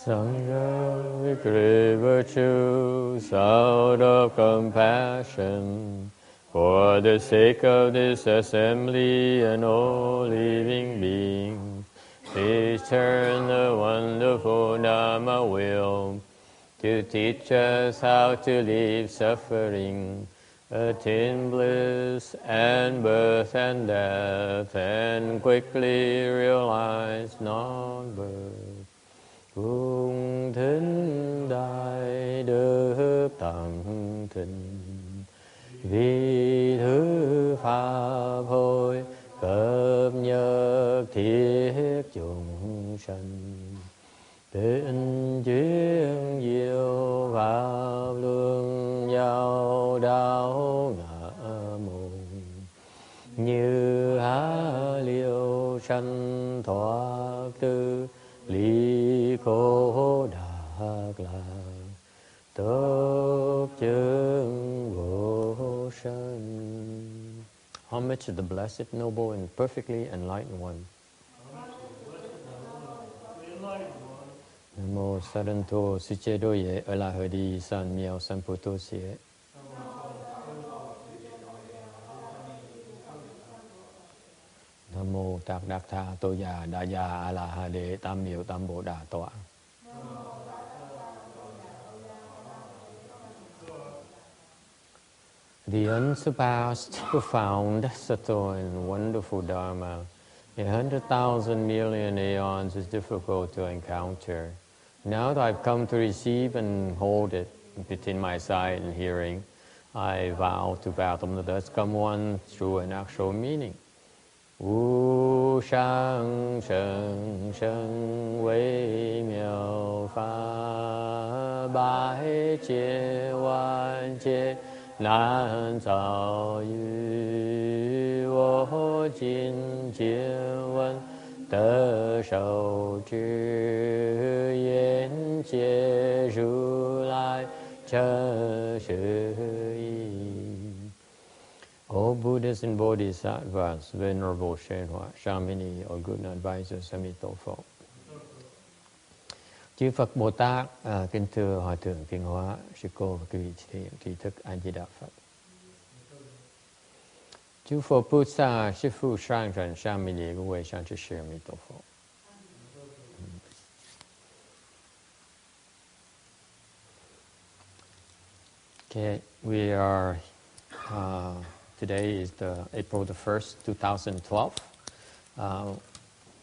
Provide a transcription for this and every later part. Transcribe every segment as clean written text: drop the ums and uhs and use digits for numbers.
Sangha with great virtues out of compassion for the sake of this assembly and all living beings. Please turn the wonderful Dharma wheel to teach us how to leave suffering, attain bliss and birth and death, and quickly realize non-birth. Cung thính đại đức tăng thịnh, vì thứ pháp hội cập nhật thiết chúng sanh. Tịnh chuyên diệu pháp luân giao đạo ngã môn, như há liêu sanh thoát tư lý khổ đạc lạc, tốt chứng vô sanh. Homage to the Blessed, Noble, and Perfectly Enlightened One. Namo Saranto Sichedoye Alahadi San Miao Samputo Sie. Namo Tạc Đạc Tha Tô Già Đà Già A La Ha Đế Tam Miệu Tam Bộ Đà Tọa. The unsurpassed, profound, subtle, and wonderful Dharma, 100,000 million aeons is difficult to encounter. Now that I've come to receive and hold it between my sight and hearing, I vow to fathom the thus come one true and actual meaning. Wu shang sheng sheng wei miao fa bai jie wan jie nan zao yu wo jin jie wen de shou zhi yan jie ru lai chen shi yi. All Buddhas and Bodhisattvas, Venerable Shenhua, Shamini, or good advisors, Amitabha. Chư Phật Bồ Tát, kính thưa Hòa Thượng Kiên Hóa, Sư Cô và quý vị trí thức A Di Đà Phật. Chư Phật Bồ Tát, Sư Phụ Sang Trần Shamini, quý vị sang chư sư Amitabha. Okay, we are today is April the 1st, 2012.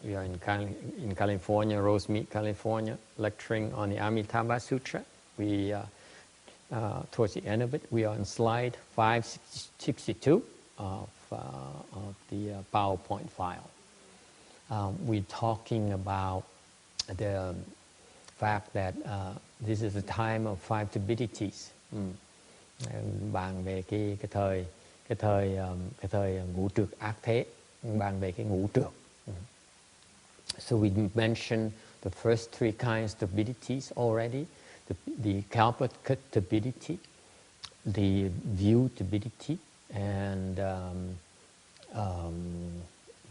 We are in California, Rosemead, California, lecturing on the Amitabha Sutra. We, towards the end of it, we are on slide 562 of the PowerPoint file. We're talking about the fact that this is a time of 5 turbidities. Bàn về cái thời ngũ trược ác thế, bàn về cái ngũ trược. So we mentioned the first 3 kinds of turbidities already: the kalpa turbidity, the view turbidity, and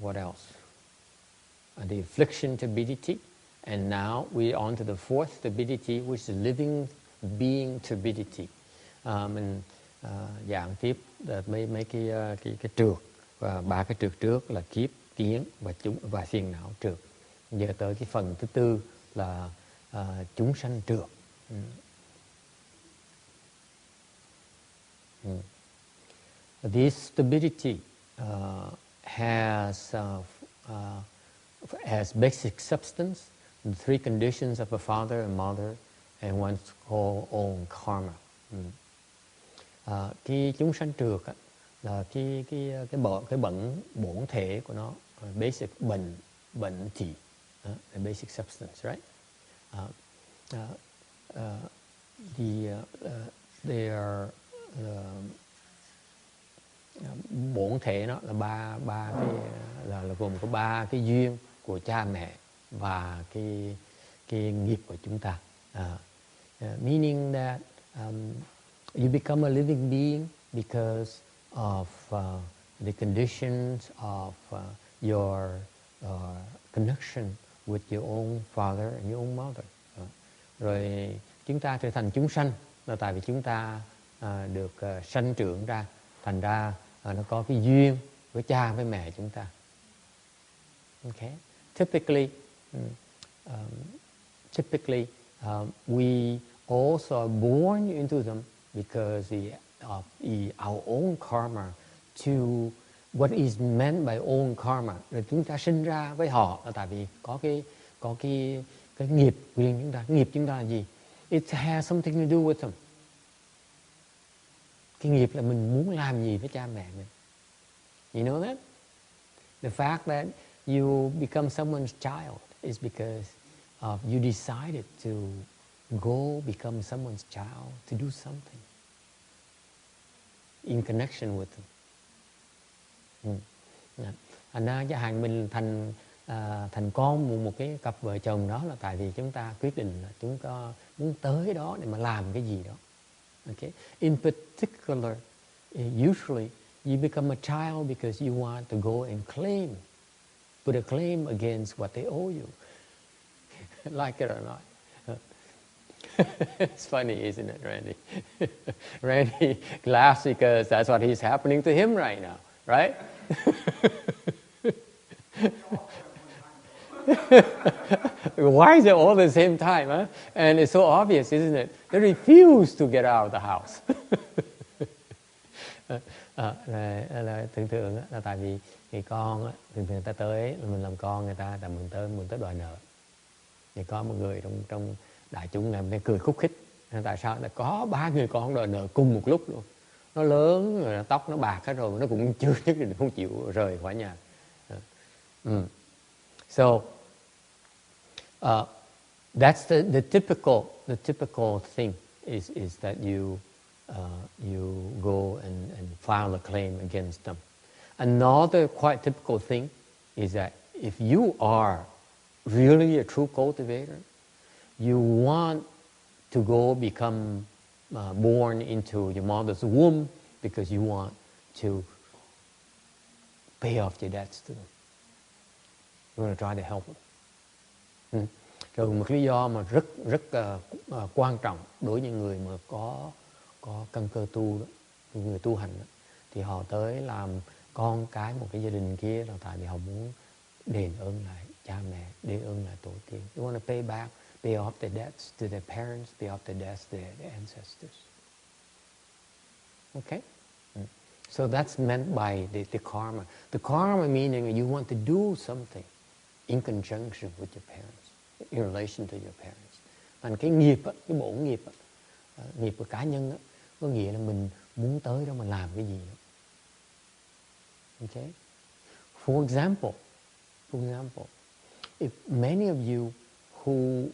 what else? The affliction turbidity. And now we're on to the 4th turbidity, which is living being turbidity. Mình giảng tiếp mấy cái trược, và 3 cái trược trước là kiếp, kiến và phiền não trược. Giờ tới cái phần thứ 4 là chúng sanh trược. This stability has basic substance, the 3 conditions of a father and mother, and one's whole own karma. Cái chúng sanh trược là cái bẩn bổn thể của nó, basic bệnh trị, the basic substance, right? They are bổn thể nó là ba cái là gồm có 3 cái duyên của cha mẹ và cái nghiệp của chúng ta. Meaning that you become a living being because of the conditions of your connection with your own father and your own mother. Rồi chúng ta trở thành chúng sanh là tại vì chúng ta được sanh trưởng ra, thành ra nó có cái duyên với cha với mẹ chúng ta. Okay. Typically, we also are born into them because of our own karma to what is meant by own karma. Rồi chúng ta sinh ra với họ là tại vì có cái nghiệp riêng chúng ta. Nghiệp chúng ta là gì? It has something to do with them. Cái nghiệp là mình muốn làm gì với cha mẹ mình. You know that? The fact that you become someone's child is because you decided to go become someone's child, to do something in connection with them. Thành ra chẳng hạn mình thành con một cái cặp vợ chồng đó là tại vì chúng ta quyết định là chúng ta muốn tới đó để mà làm cái gì đó. Okay. In particular, usually you become a child because you want to go and put a claim against what they owe you. Like it or not. It's funny, isn't it, Randy? Randy laughs because that's what is happening to him right now, right? Why is it all at the same time? Huh? And it's so obvious, isn't it? They refuse to get out of the house. Thường là tại vì thì con thường người ta tới mình làm con người ta là mình tới đòi nợ. Thì có một người trong đại chúng làm nên cười khúc khích. Tại sao? Là có 3 người con đòi nợ cùng một lúc luôn. Nó lớn rồi, tóc nó bạc hết rồi, nó cũng chưa nhất định không chịu rời khỏi nhà. So that's the typical thing is that you go and file a claim against them. Another quite typical thing is that if you are really a true cultivator, you want to go become born into your mother's womb because you want to pay off your debts to them. You want to try to help them. Rồi một lý do mà rất quan trọng đối với những người mà có căn cơ tu đó, những người tu hành đó, thì họ tới làm con cái một cái gia đình kia là tại vì họ muốn đền ơn lại cha mẹ, đền ơn lại tổ tiên. You want to pay off the debts to their parents, pay off the debts to their ancestors. Okay? So that's meant by the karma. The karma meaning you want to do something in conjunction with your parents, in relation to your parents. Còn cái nghiệp, cái bổn nghiệp, nghiệp của cá nhân, có nghĩa là mình muốn tới đó mà làm cái gì đó. Okay? For example, if many of you who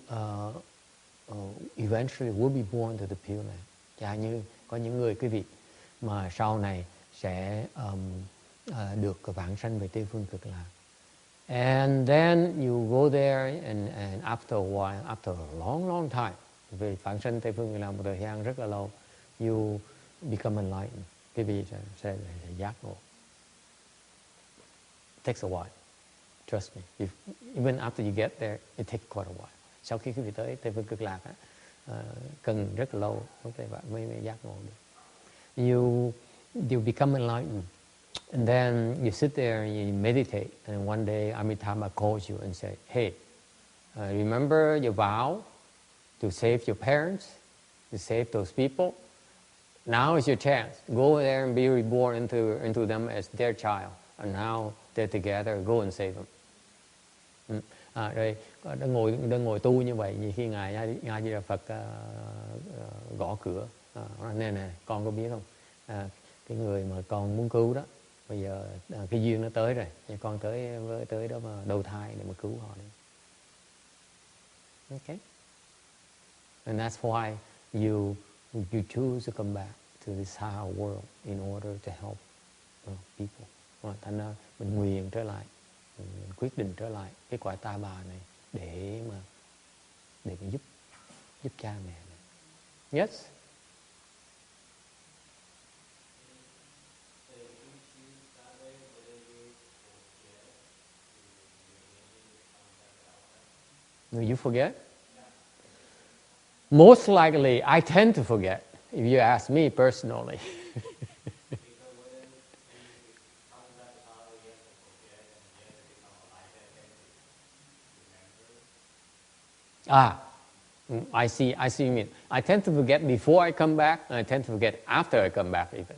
eventually will be born to the Pure Land, chả như có những người quý vị mà sau này sẽ được vãng sanh về Tây Phương Cực Lạc. And then you go there and after a while, after a long time, về vãng sanh Tây Phương Cực Lạc một thời gian rất là lâu, you become enlightened. Quý vị sẽ giác ngộ. It takes a while. Trust me. Even after you get there, it takes quite a while. Sau khi quý vị tới Tây Phương Cực Lạc, cần rất là lâu mới giác ngộ được. You become enlightened. And then you sit there and you meditate. And one day Amitabha calls you and says, hey, remember your vow to save your parents, to save those people? Now is your chance. Go there and be reborn into them as their child. And now they're together. Go and save them. Rồi đang ngồi tu như vậy, nhiều khi ngài A Di Đà Phật gõ cửa. Nè, con có biết không? Cái người mà con muốn cứu đó, bây giờ cái duyên nó tới rồi, con tới đó mà đầu thai để mà cứu họ đi. Okay. And that's why you choose to come back to this higher world in order to help people. Thành ra mình nguyện trở lại, mình quyết định trở lại cái cõi ta bà này để mà giúp cha mẹ mình. Yes. You forget? Most likely, I tend to forget, if you ask me personally. I see you mean. I tend to forget before I come back, and I tend to forget after I come back even.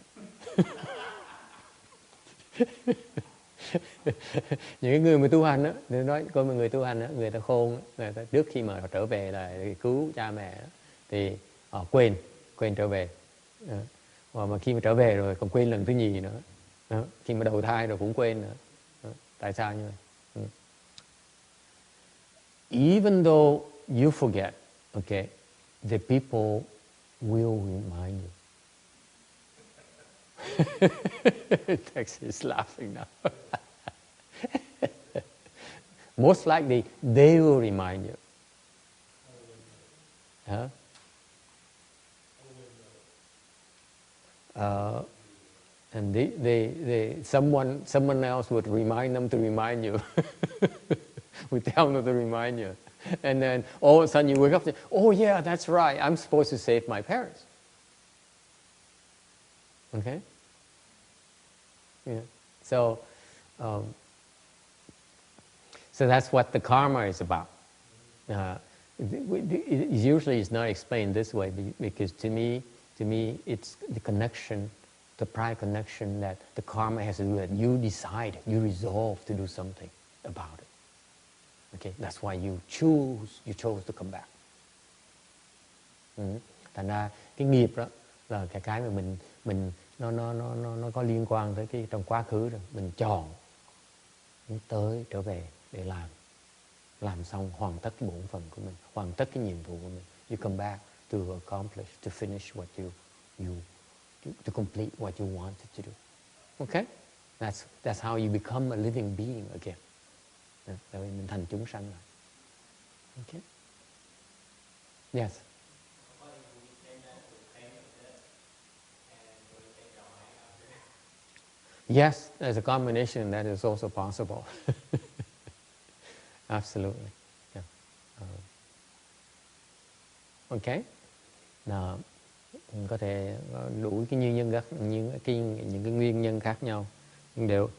Những người mà tu hành á, tôi nói có một người tu hành á, người ta khôn, người ta trước khi mà họ trở về là cứu cha mẹ thì họ quên trở về. Mà khi mà trở về rồi còn quên lần thứ nhì nữa. Khi mà đầu thai rồi cũng quên nữa. Tại sao như vậy? Even though you forget, okay, the people will remind you. Tex is laughing now. Most likely, they will remind you. Huh? And someone else would remind them to remind you. We tell them to remind you. And then all of a sudden you wake up and say, oh yeah, that's right, I'm supposed to save my parents. Okay? Yeah. So that's what the karma is about. Usually it's not explained this way because to me it's the connection, the prior connection that the karma has to do that you decide, you resolve to do something about it. Okay, that's why you chose to come back. Thành ra cái nghiệp đó là cái mà mình nó có liên quan tới cái trong quá khứ rồi, mình chọn trở về để làm xong, hoàn tất cái bổn phận của mình, hoàn tất cái nhiệm vụ của mình. You come back to accomplish, to finish what to complete what you wanted to do. Okay? That's how you become a living being again. Rồi mình thành chúng sanh rồi. Okay? Yes. Yes, as a combination, that is also possible. Absolutely. Yeah. Okay. Nào, có thể đủ cái nguyên nhân những cái nguyên nhân khác nhau, nhưng đều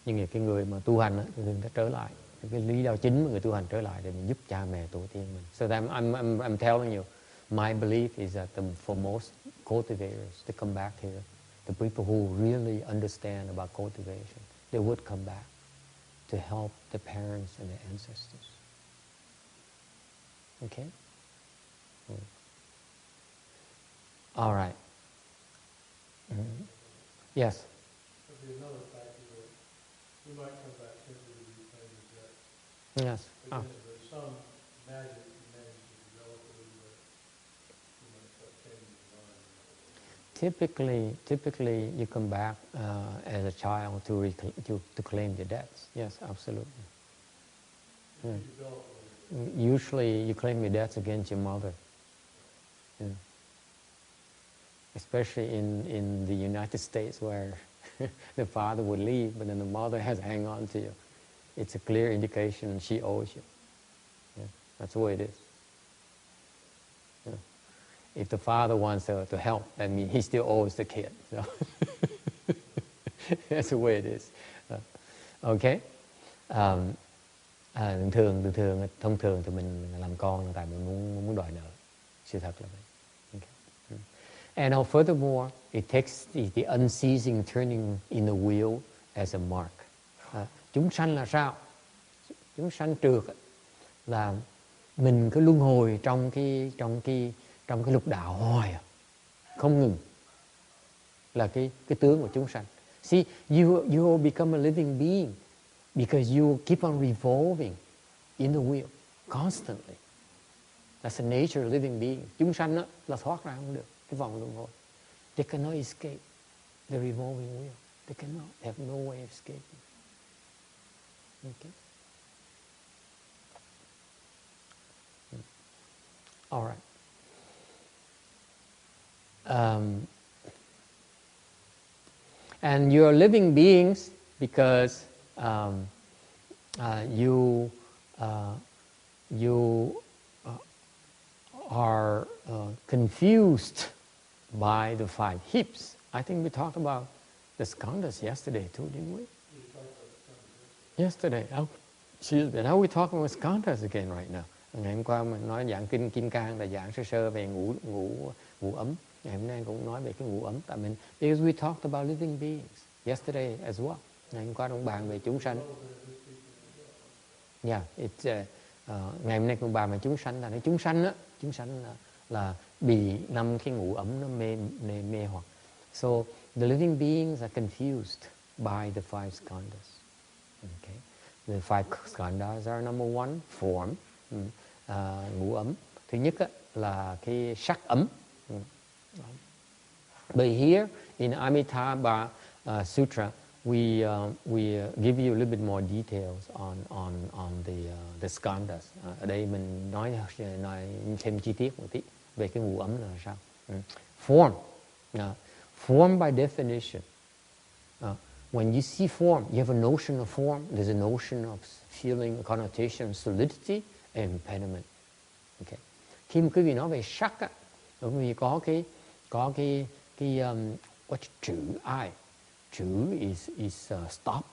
nhưng cái người mà tu hành thì đừng có trở lại. Cái lý do chính mà người tu hành trở lại để mình giúp cha mẹ tổ tiên mình. So I'm telling you, my belief is that for most cultivators to come back here, the people who really understand about cultivation, they would come back to help the parents and the ancestors. Okay? All right. Yes? There'll be another factor that we might come back simply to reclaim the debt. Yes. Because there's some magic you manage to develop a little bit. You might start changing your mind. Typically, you come back as a child to claim your debts. Yes, absolutely. Yeah. Usually, you claim your debts against your mother. Yeah. Especially in the United States, where the father would leave, but then the mother has to hang on to you. It's a clear indication she owes you. Yeah. That's the way it is. Yeah. If the father wants to help, that means he still owes the kid. So that's the way it is. Okay. Thông thường thì mình làm con là tại mình muốn đòi nợ. Sự thật là vậy. Okay. And furthermore, it takes the unceasing turning in the wheel as a mark. Chúng sanh là sao? Chúng sanh trượt là mình cứ luân hồi trong cái lục đạo hoài, không ngừng, là cái tướng của chúng sanh. See, you will become a living being because you keep on revolving in the wheel constantly. That's the nature of living being. Chúng sanh đó là thoát ra không được cái vòng luân hồi. They cannot escape the revolving wheel. They cannot. They have no way of escaping. Okay. All right. And you're living beings because you are confused by the 5 hips. I think we talked about the Skandas yesterday too, didn't we? Yesterday. Oh, excuse me. Now we're talking about Skandas again right now. Ngày hôm qua mình nói dạng kinh Kim Cang là dạng sơ sơ về ngũ ấm. Ngày hôm nay cũng nói về cái ngũ ấm. Tại mình, because we talked about living beings yesterday as well. Ngày hôm qua cũng bàn về chúng sanh. Yeah, it's ngày hôm nay cũng bàn về chúng sanh, là nói chúng sanh là bị 5 cái ngũ ấm nó mê hoặc. So the living beings are confused by the 5 skandhas. Okay. The 5 skandhas are number 1, form, ngũ ấm. Thứ nhất là cái sắc ấm. But here in Amitabha Sutra, we give you a little bit more details on the skandhas. Ở đây mình nói thêm chi tiết một tí về cái ngũ ấm là sao. Form. Form by definition. When you see form, you have a notion of form. There's a notion of feeling, connotation, solidity, and impediment. Okay. Khi mà quý vị nói về sắc á, quý vị có cái what's chữ I. Chữ is stop.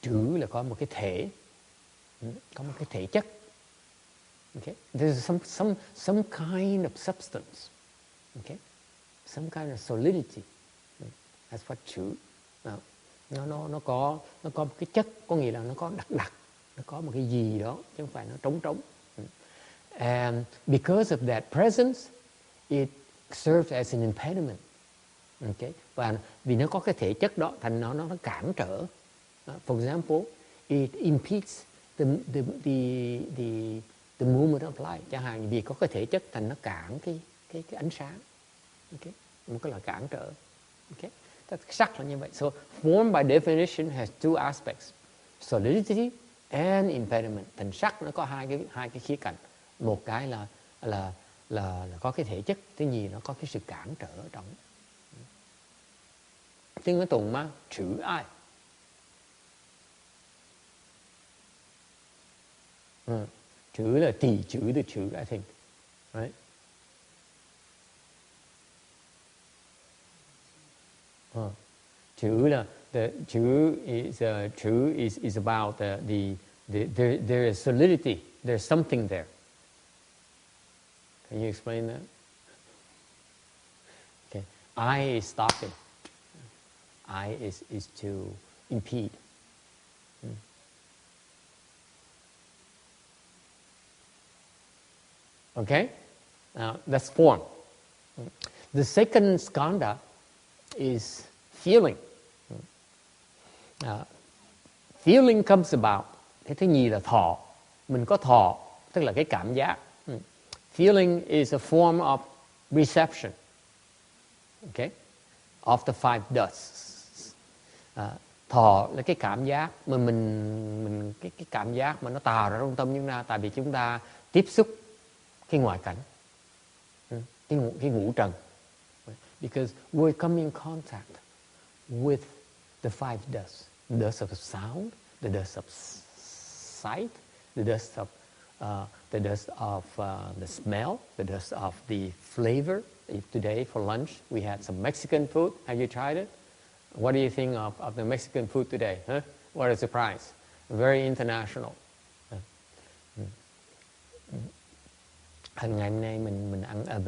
Chữ là có một cái thể, có một cái thể chất. Okay. There's some kind of substance. Okay. Some kind of solidity. That's what chữ. Nó có một cái chất, có nghĩa là nó có đặc, nó có một cái gì đó chứ không phải nó trống. And because of that presence, it serves as an impediment. Okay? Và vì nó có cái thể chất đó, thành nó cản trở. For example, it impedes the movement of light. Chẳng hạn vì có cái thể chất thành nó cản cái ánh sáng. Okay? Một cái là cản trở. Okay? Sắc là như vậy. So form by definition has 2 aspects: solidity and impediment. Thành sắc nó có hai cái khía cạnh. Một cái là có cái thể chất, thứ nhì nó có cái sự cản trở ở trong. Tiếng nói tùng mà chữ ai. Chữ là tỷ chữ the chữ, I think. Right? Chữ là the chữ is about there is solidity, there's something there. Can you explain that? Okay. I is stopping. I is to impede. Okay? Now that's form. The second skandha is feeling. Feeling comes about. Cái thứ nhì là thọ. Mình có thọ, tức là cái cảm giác. Feeling is a form of reception. Okay? Of the 5 dusts. Thọ là cái cảm giác mà mình cái cảm giác mà nó tạo ra trong tâm chúng ta, tại vì chúng ta tiếp xúc cái ngoại cảnh, cái ngũ trần. Because we're coming in contact with the 5 dusts. The dust of sound, the dust of sight, the dust of the smell, the dust of the flavor. Today for lunch we had some Mexican food. Have you tried it? What do you think of the Mexican food today? Huh? What a surprise! Very international. Ngày hôm nay mình ăn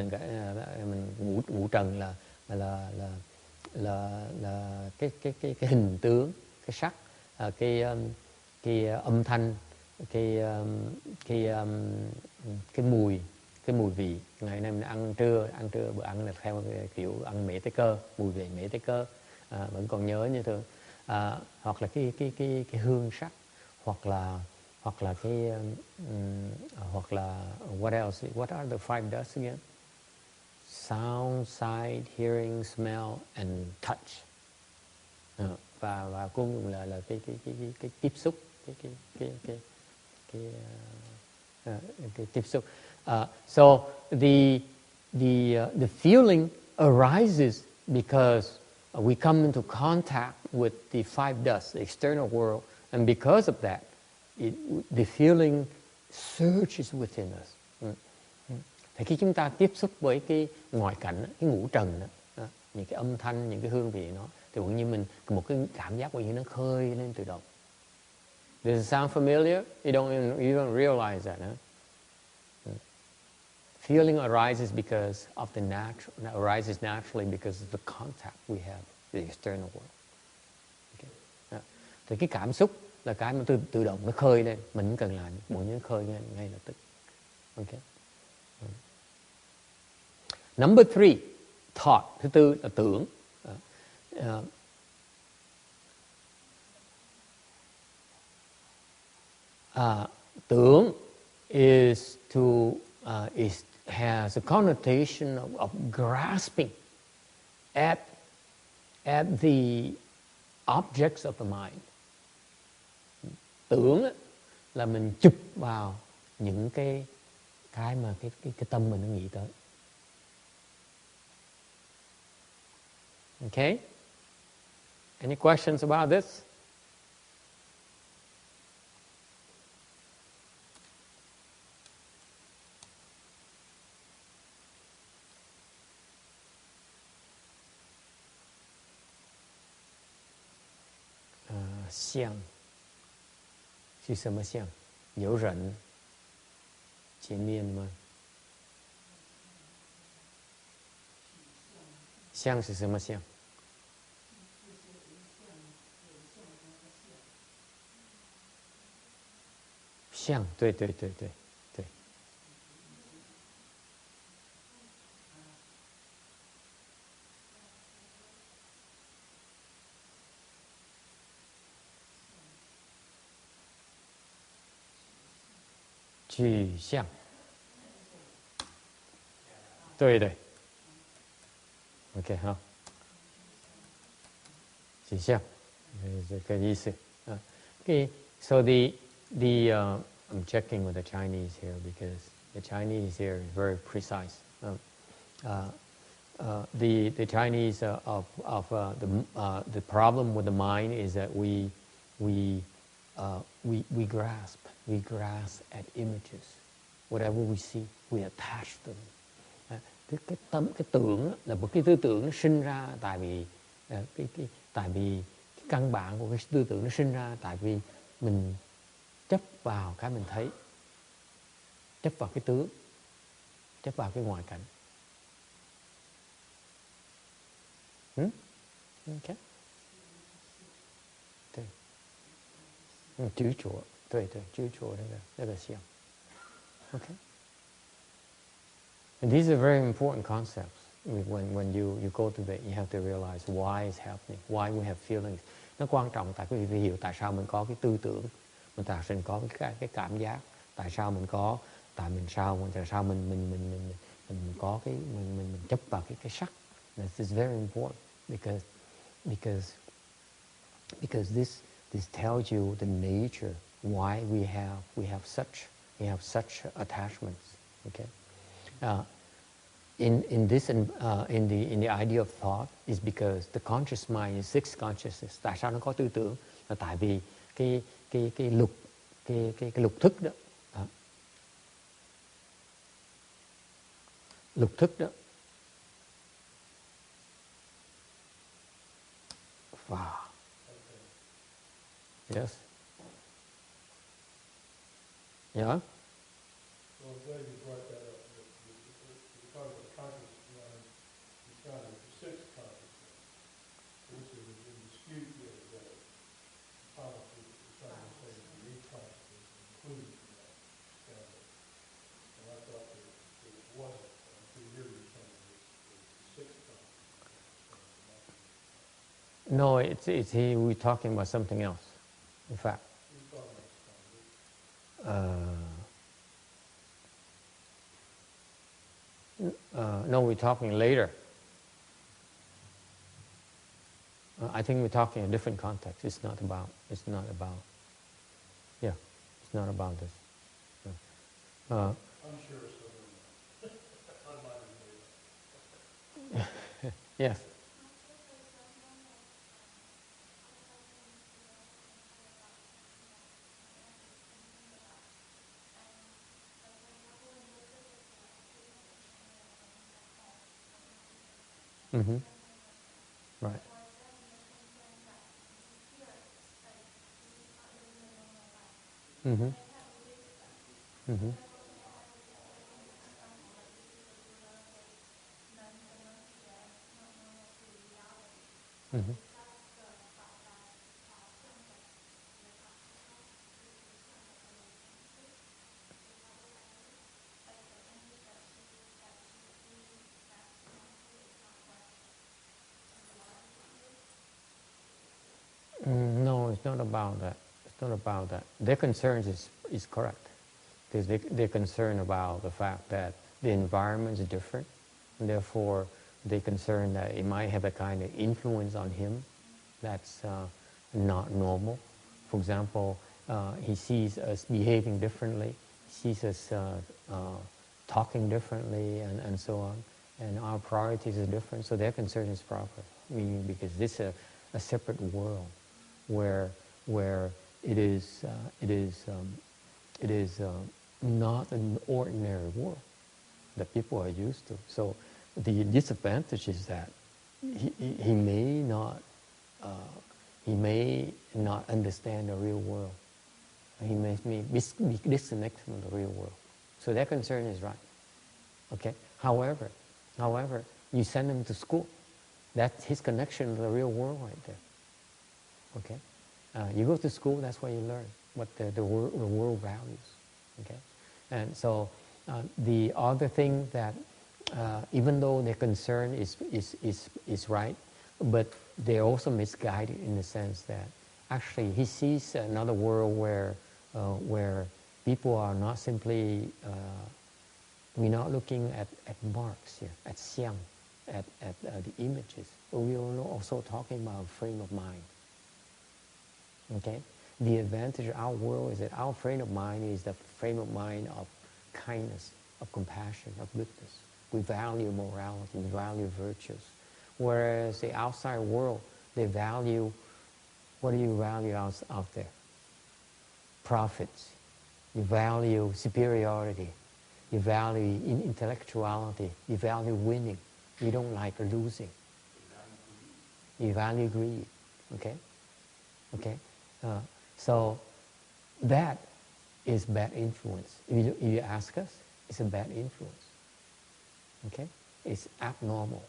mình ngũ trần là cái hình tướng, cái sắc, cái âm thanh, cái mùi vị. Ngày nay mình ăn trưa bữa ăn là theo kiểu ăn mễ tế cơ, mùi vị mễ tế cơ, vẫn còn nhớ như thường. Hoặc là cái hương sắc, hoặc là what else? What are the 5 dusts again? Sound, sight, hearing, smell and touch. Và cuối cùng là cái tiếp xúc, cái tiếp xúc. So the feeling arises because we come into contact with the 5 dusts, the external world, and because of that, the feeling surges within us. Thì khi chúng ta tiếp xúc với cái ngoại cảnh, cái ngũ trần đó, những cái âm thanh, những cái hương vị nó, thì cũng như mình một cái cảm giác như nó khơi lên tự động. Does it sound familiar? You don't realize that, huh? Feeling arises because of the arises naturally because of the contact we have with the external world. Okay. Thì cái cảm xúc là cái mà tự động nó khơi lên, mình không cần làm, bỗng nhiên nó khơi lên ngay lập tức. Okay. Number 3, thought. Thứ tư là tưởng. Tưởng has a connotation of grasping at the objects of the mind. Tưởng là mình chụp vào những cái mà cái tâm mình nó nghĩ tới. Okay? Any questions about this? Xiang 是什么相？有人前面吗？相是什么相？相，对。取向，对 ，OK 好，取向，这个意思啊。Okay, so the I'm checking with the Chinese here because the Chinese here is very precise. The Chinese the problem with the mind is that we grasp at images. Whatever we see, we attach them. Cái tưởng là một cái tư tưởng nó sinh ra tại vì cái căn bản của cái tư tưởng nó sinh ra tại vì mình chấp vào cái mình thấy, chấp vào cái tướng, chấp vào cái ngoại cảnh. Okay. 执着，对，执着那个相。Okay. And these are very important concepts. When you go to it, you have to realize why it's happening, why we have feelings. Nó quan trọng tại quý vị phải hiểu tại sao mình có cái tư tưởng, tại sao mình có cái cảm giác, tại sao mình có, tại sao mình có cái mình chấp vào cái sắc. This is very important because this tells you the nature why we have such attachments. Okay. In the idea of thought is because the conscious mind is six consciousness. Tại sao nó có tư tưởng? Là tại vì cái lục thức đó. Lục thức đó. Wow. Yes. Yeah. Well, I'm glad you brought that up. You're talking about conscious mind. It's not a sixth consciousness. Which is in dispute the other day. Thomas was trying to say the eighth consciousness is included in that Skandas. And I thought that it wasn't. Until here you're saying it's the sixth consciousness. No, we're talking about something else. In fact. No, we're talking later. I think we're talking in a different context. It's not about. Yeah, it's not about this. I'm sure it's Yes. Mm-hmm. Right. Mm-hmm. Mm-hmm. Mm-hmm. No, it's not about that. It's not about that. Their concerns is correct. Because they're concerned about the fact that the environment is different, and therefore they're concerned that it might have a kind of influence on him that's not normal. For example, he sees us behaving differently, he sees us talking differently, and so on, and our priorities are different, so their concern is proper. Meaning because this is a separate world where it is not an ordinary world that people are used to. So the disadvantage is that he may not understand the real world. He may be disconnected from the real world. So that concern is right. Okay. However, you send him to school. That's his connection to the real world right there. Okay. You go to school. That's where you learn what the world values. Okay. And so the other thing that even though their concern is right, but they're also misguided in the sense that actually he sees another world where people are not simply we're not looking at marks here, at xiang, at the images, but we are also talking about frame of mind. Okay? The advantage of our world is that our frame of mind is the frame of mind of kindness, of compassion, of goodness. We value morality, we value virtues. Whereas the outside world, they value, what do you value out there? Profits. You value superiority. You value intellectuality. You value winning. You don't like losing. You value greed. Okay? Okay? So that is bad influence. If you ask us, it's a bad influence. Okay? It's abnormal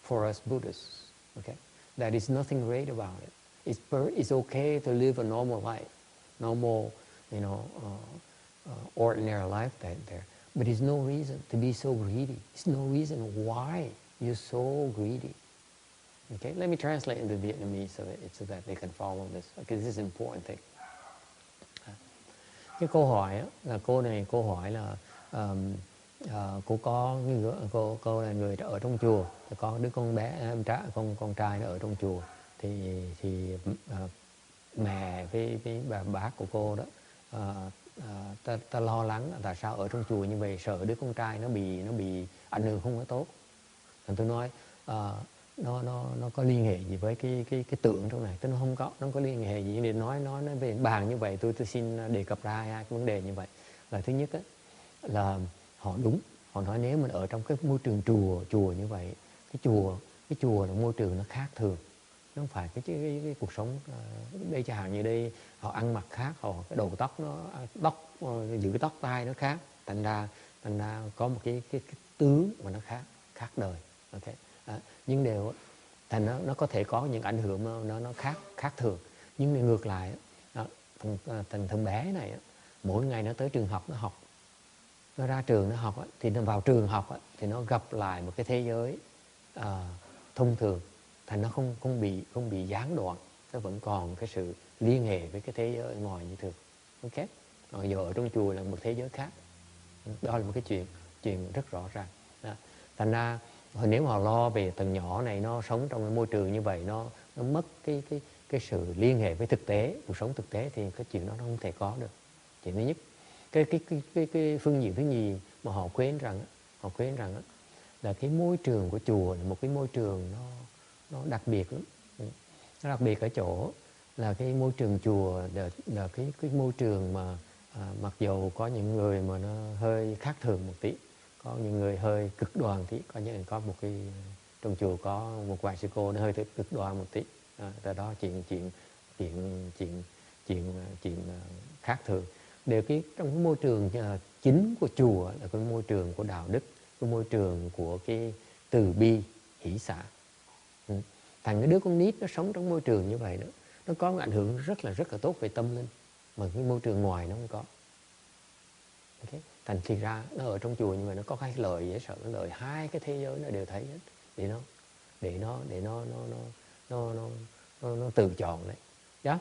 for us Buddhists. Okay? There is nothing great about it. It's okay to live a normal life, normal, ordinary life there. But there's no reason to be so greedy. There's no reason why you're so greedy. Okay? Let me translate into Vietnamese so that they can follow this. Okay, this is an important thing. Cái câu hỏi á, là cô hỏi là cô có cô là người ở trong chùa, có đứa con bé con trai nó ở trong chùa thì mẹ với bà bác của cô đó ta lo lắng tại sao ở trong chùa như vậy, sợ đứa con trai nó bị ảnh hưởng không có tốt. Thì tôi nói nó có liên hệ gì với cái tượng trong này? Tôi nói nó không có liên hệ gì. Để nói về bàn như vậy, tôi xin đề cập ra hai cái vấn đề như vậy. Là thứ nhất á, là họ nói nếu mình ở trong cái môi trường chùa như vậy, cái chùa là môi trường nó khác thường, nó không phải cái cuộc sống đây, chẳng hạn như đây họ ăn mặc khác, họ cái đầu tóc giữ tóc tai nó khác, thành ra có một cái tướng mà nó khác đời. Okay. Nhưng đều thành nó có thể có những ảnh hưởng nó khác thường. Nhưng ngược lại thằng bé này mỗi ngày nó tới trường học nó học, nó ra trường nó học thì nó vào trường học thì nó gặp lại một cái thế giới thông thường, thành nó không bị gián đoạn, nó vẫn còn cái sự liên hệ với cái thế giới ngoài như thường. Ok, rồi giờ ở trong chùa là một thế giới khác. Đó là một cái chuyện rất rõ ràng. Thành ra nếu mà lo về thằng nhỏ này nó sống trong cái môi trường như vậy, nó mất cái sự liên hệ với thực tế, cuộc sống thực tế, thì cái chuyện đó nó không thể có được. Chuyện thứ nhất. Cái phương diện thứ nhì mà họ khuyên rằng là cái môi trường của chùa là một cái môi trường nó đặc biệt lắm. Nó đặc biệt ở chỗ là cái môi trường chùa là cái môi trường mà mặc dù có những người mà nó hơi khác thường một tí, có những người hơi cực đoan tí, có những người có một trong chùa có một vài sư cô nó hơi cực đoan một tí, tại đó chuyện khác thường. Đều trong cái môi trường chính của chùa là cái môi trường của đạo đức, cái môi trường của cái từ bi hỷ xả. Thành cái đứa con nít nó sống trong môi trường như vậy đó, nó có một ảnh hưởng rất là tốt về tâm linh mà cái môi trường ngoài nó không có. Okay. Thành thì ra nó ở trong chùa nhưng mà nó có cái lời dễ sợ, cái lời hai cái thế giới nó đều thấy hết, để nó tự chọn đấy. Yeah?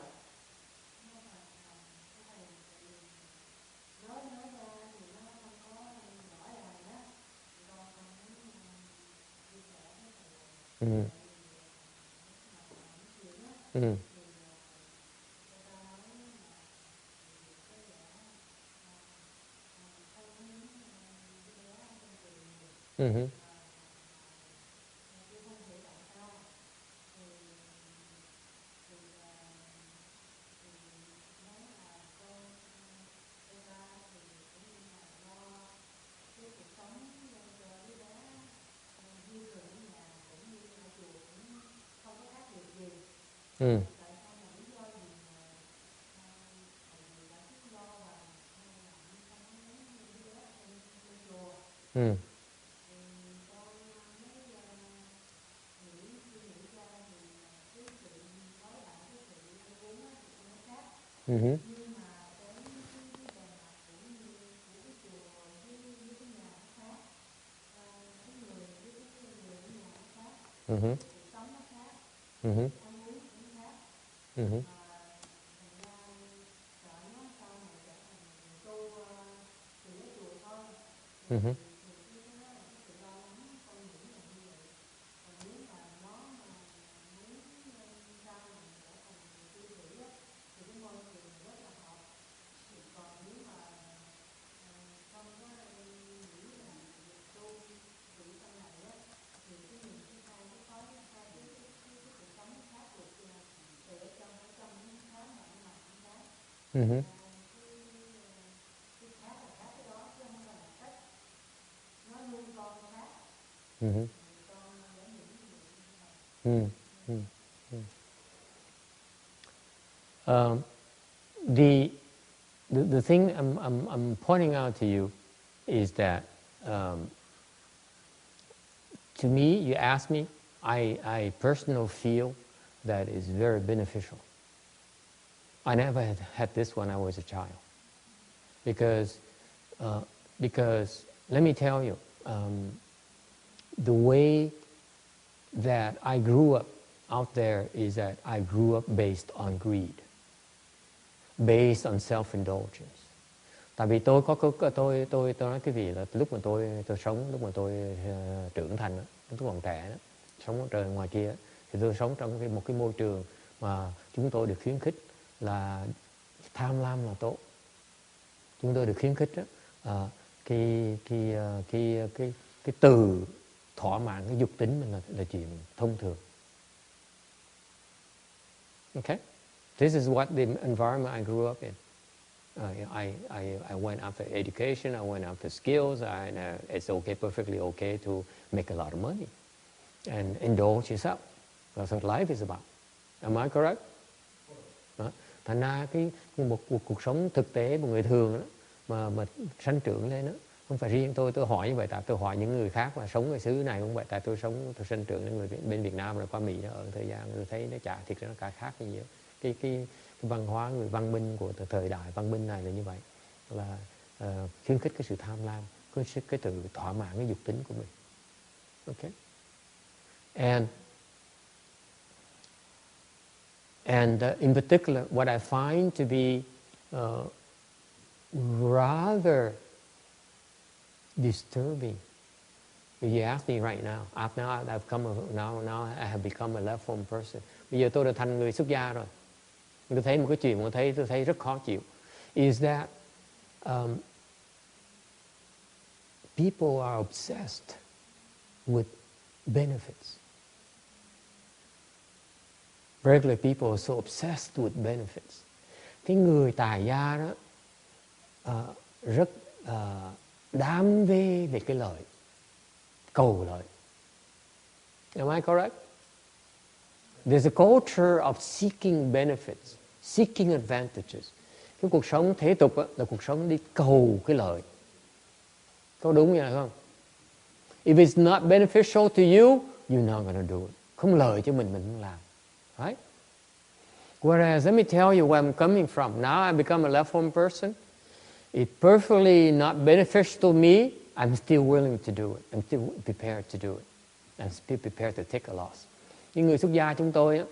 The thing I'm pointing out to you is that to me, you ask me, I personally feel that is very beneficial. I never had this when I was a child, because let me tell you, the way that I grew up out there is that I grew up based on greed, based on self-indulgence. Tại vì tôi nói cái gì là lúc mà tôi sống, lúc mà tôi trưởng thành, lúc còn trẻ đó, sống ở trời ngoài kia, thì tôi sống trong một cái môi trường mà chúng tôi được khuyến khích là tham lam là tốt. Chúng tôi được khuyến khích đó, cái từ thỏa mãn cái dục tính mình là chuyện thông thường. Okay, this is what the environment I grew up in. I went after education. I went after skills. It's okay, perfectly okay to make a lot of money and indulge yourself. That's what life is about. Am I correct? Đó. Thành ra một cuộc sống thực tế của người thường đó, mà sanh trưởng lên đó, không phải riêng tôi hỏi như vậy, tại tôi hỏi những người khác mà sống ở xứ này cũng vậy. Tại tôi sanh trưởng lên người bên Việt Nam rồi qua Mỹ ở thời gian tôi thấy nó chả thiệt ra nó cả khác như nhiều. Cái văn hóa người văn minh của thời đại văn minh này là như vậy, là khuyến khích cái sự tham lam, cái sự thỏa mãn cái dục tính của mình. Okay. And in particular, what I find to be rather disturbing. If you ask me right now, now I have become a left form person. Bây giờ tôi đã thành người xuất gia rồi. Tôi thấy một cái chuyện mà tôi thấy rất khó chịu. Is that people are obsessed with benefits. Regular people are so obsessed with benefits. Cái người tài gia đó rất đam mê về cái lợi, cầu lợi. Am I correct? There's a culture of seeking benefits, seeking advantages. Cái cuộc sống thế tục là cuộc sống đi cầu cái lợi. Có đúng như vậy không? If it's not beneficial to you, you're not going to do it. Không lợi cho mình không làm. Right? Whereas, let me tell you where I'm coming from. Now I become a left-home person. It's perfectly not beneficial to me. I'm still willing to do it. I'm still prepared to do it. I'm still prepared to take a loss. Những người xuất gia chúng tôi,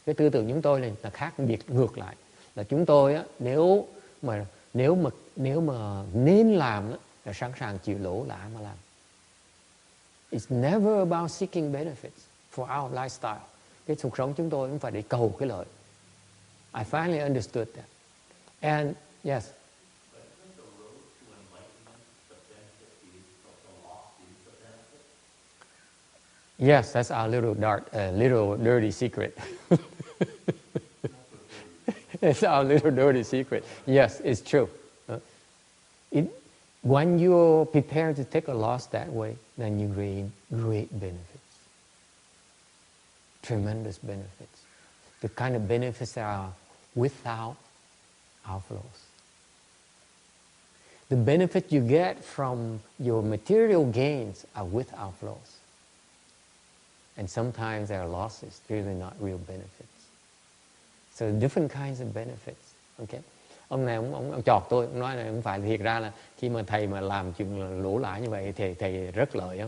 cái tư tưởng chúng tôi là khác biệt ngược lại. Là chúng tôi, nếu mà nên làm, là sẵn sàng chịu lỗ lã mà làm. It's never about seeking benefits for our lifestyle. Cái cuộc sống chúng tôi không phải để cầu cái lợi. I finally understood that. And yes. But isn't the road to enlightenment the benefit is, but the loss is the benefit? Yes, that's our little dirty secret. It's our little dirty secret. Yes, it's true. When you're prepared to take a loss that way, then you gain great benefits. Tremendous benefits. The kind of benefits that are without outflows. The benefit you get from your material gains are with outflows. And sometimes there are losses, really not real benefits. So different kinds of benefits. Okay? Ông này ông chọt tôi, ông nói là không phải, thiệt ra là khi mà thầy mà làm chuyện lỗ lã như vậy thì thầy rất lợi.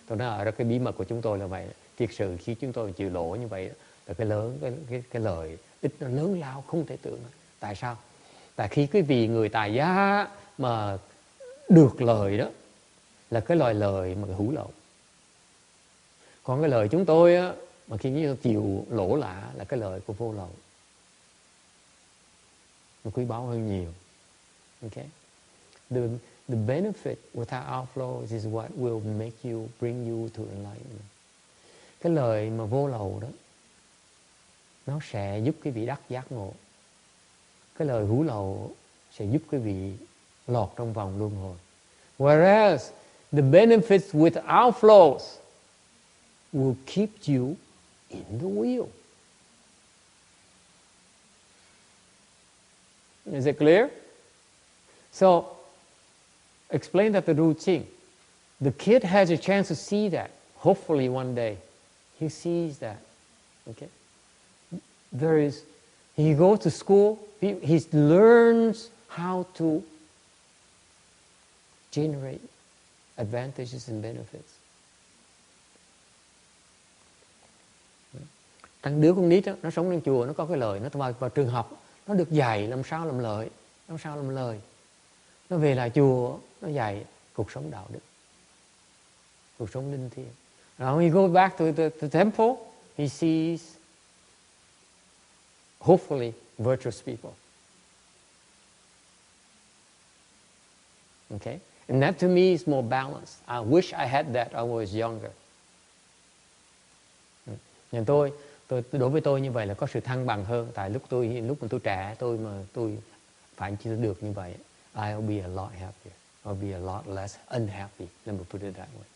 Tôi nói là cái bí mật của chúng tôi là vậy. Thiệt sự khi chúng tôi chịu lỗ như vậy là cái lợi ích nó lớn lao không thể tưởng. Tại sao? Tại khi quý vị người tài giá mà được lời đó là cái lời mà hữu lậu. Còn cái lời chúng tôi á, mà khi như chịu lỗ lã là cái lời của vô lậu. Nó quý báu hơn nhiều. Okay? The benefit without outflows is what will make you, bring you to enlightenment. Cái lời mà vô lậu đó, nó sẽ giúp quý vị đắc giác ngộ. Cái lời hữu lậu sẽ giúp quý vị lọt trong vòng luân hồi. Whereas the benefits without flows will keep you in the wheel. Is it clear? So, explain that the routine. The kid has a chance to see that. Hopefully one day he sees that. Okay? He goes to school, he learns how to generate advantages and benefits. Thằng đứa con nít đó, nó sống trong chùa, nó có cái lời, nó vào trường học, nó được dạy làm sao làm lời. Nó về lại chùa, nó dạy cuộc sống đạo đức, cuộc sống linh thiêng. Now he goes back to the temple, he sees hopefully virtuous people. Okay? And that to me is more balanced. I wish I had that I was younger. Nhà đối với tôi như vậy là có sự thăng bằng hơn. Tại lúc mà tôi trẻ, tôi phải chỉ được như vậy, I'll be a lot happier. I'll be a lot less unhappy. Let me put it that way.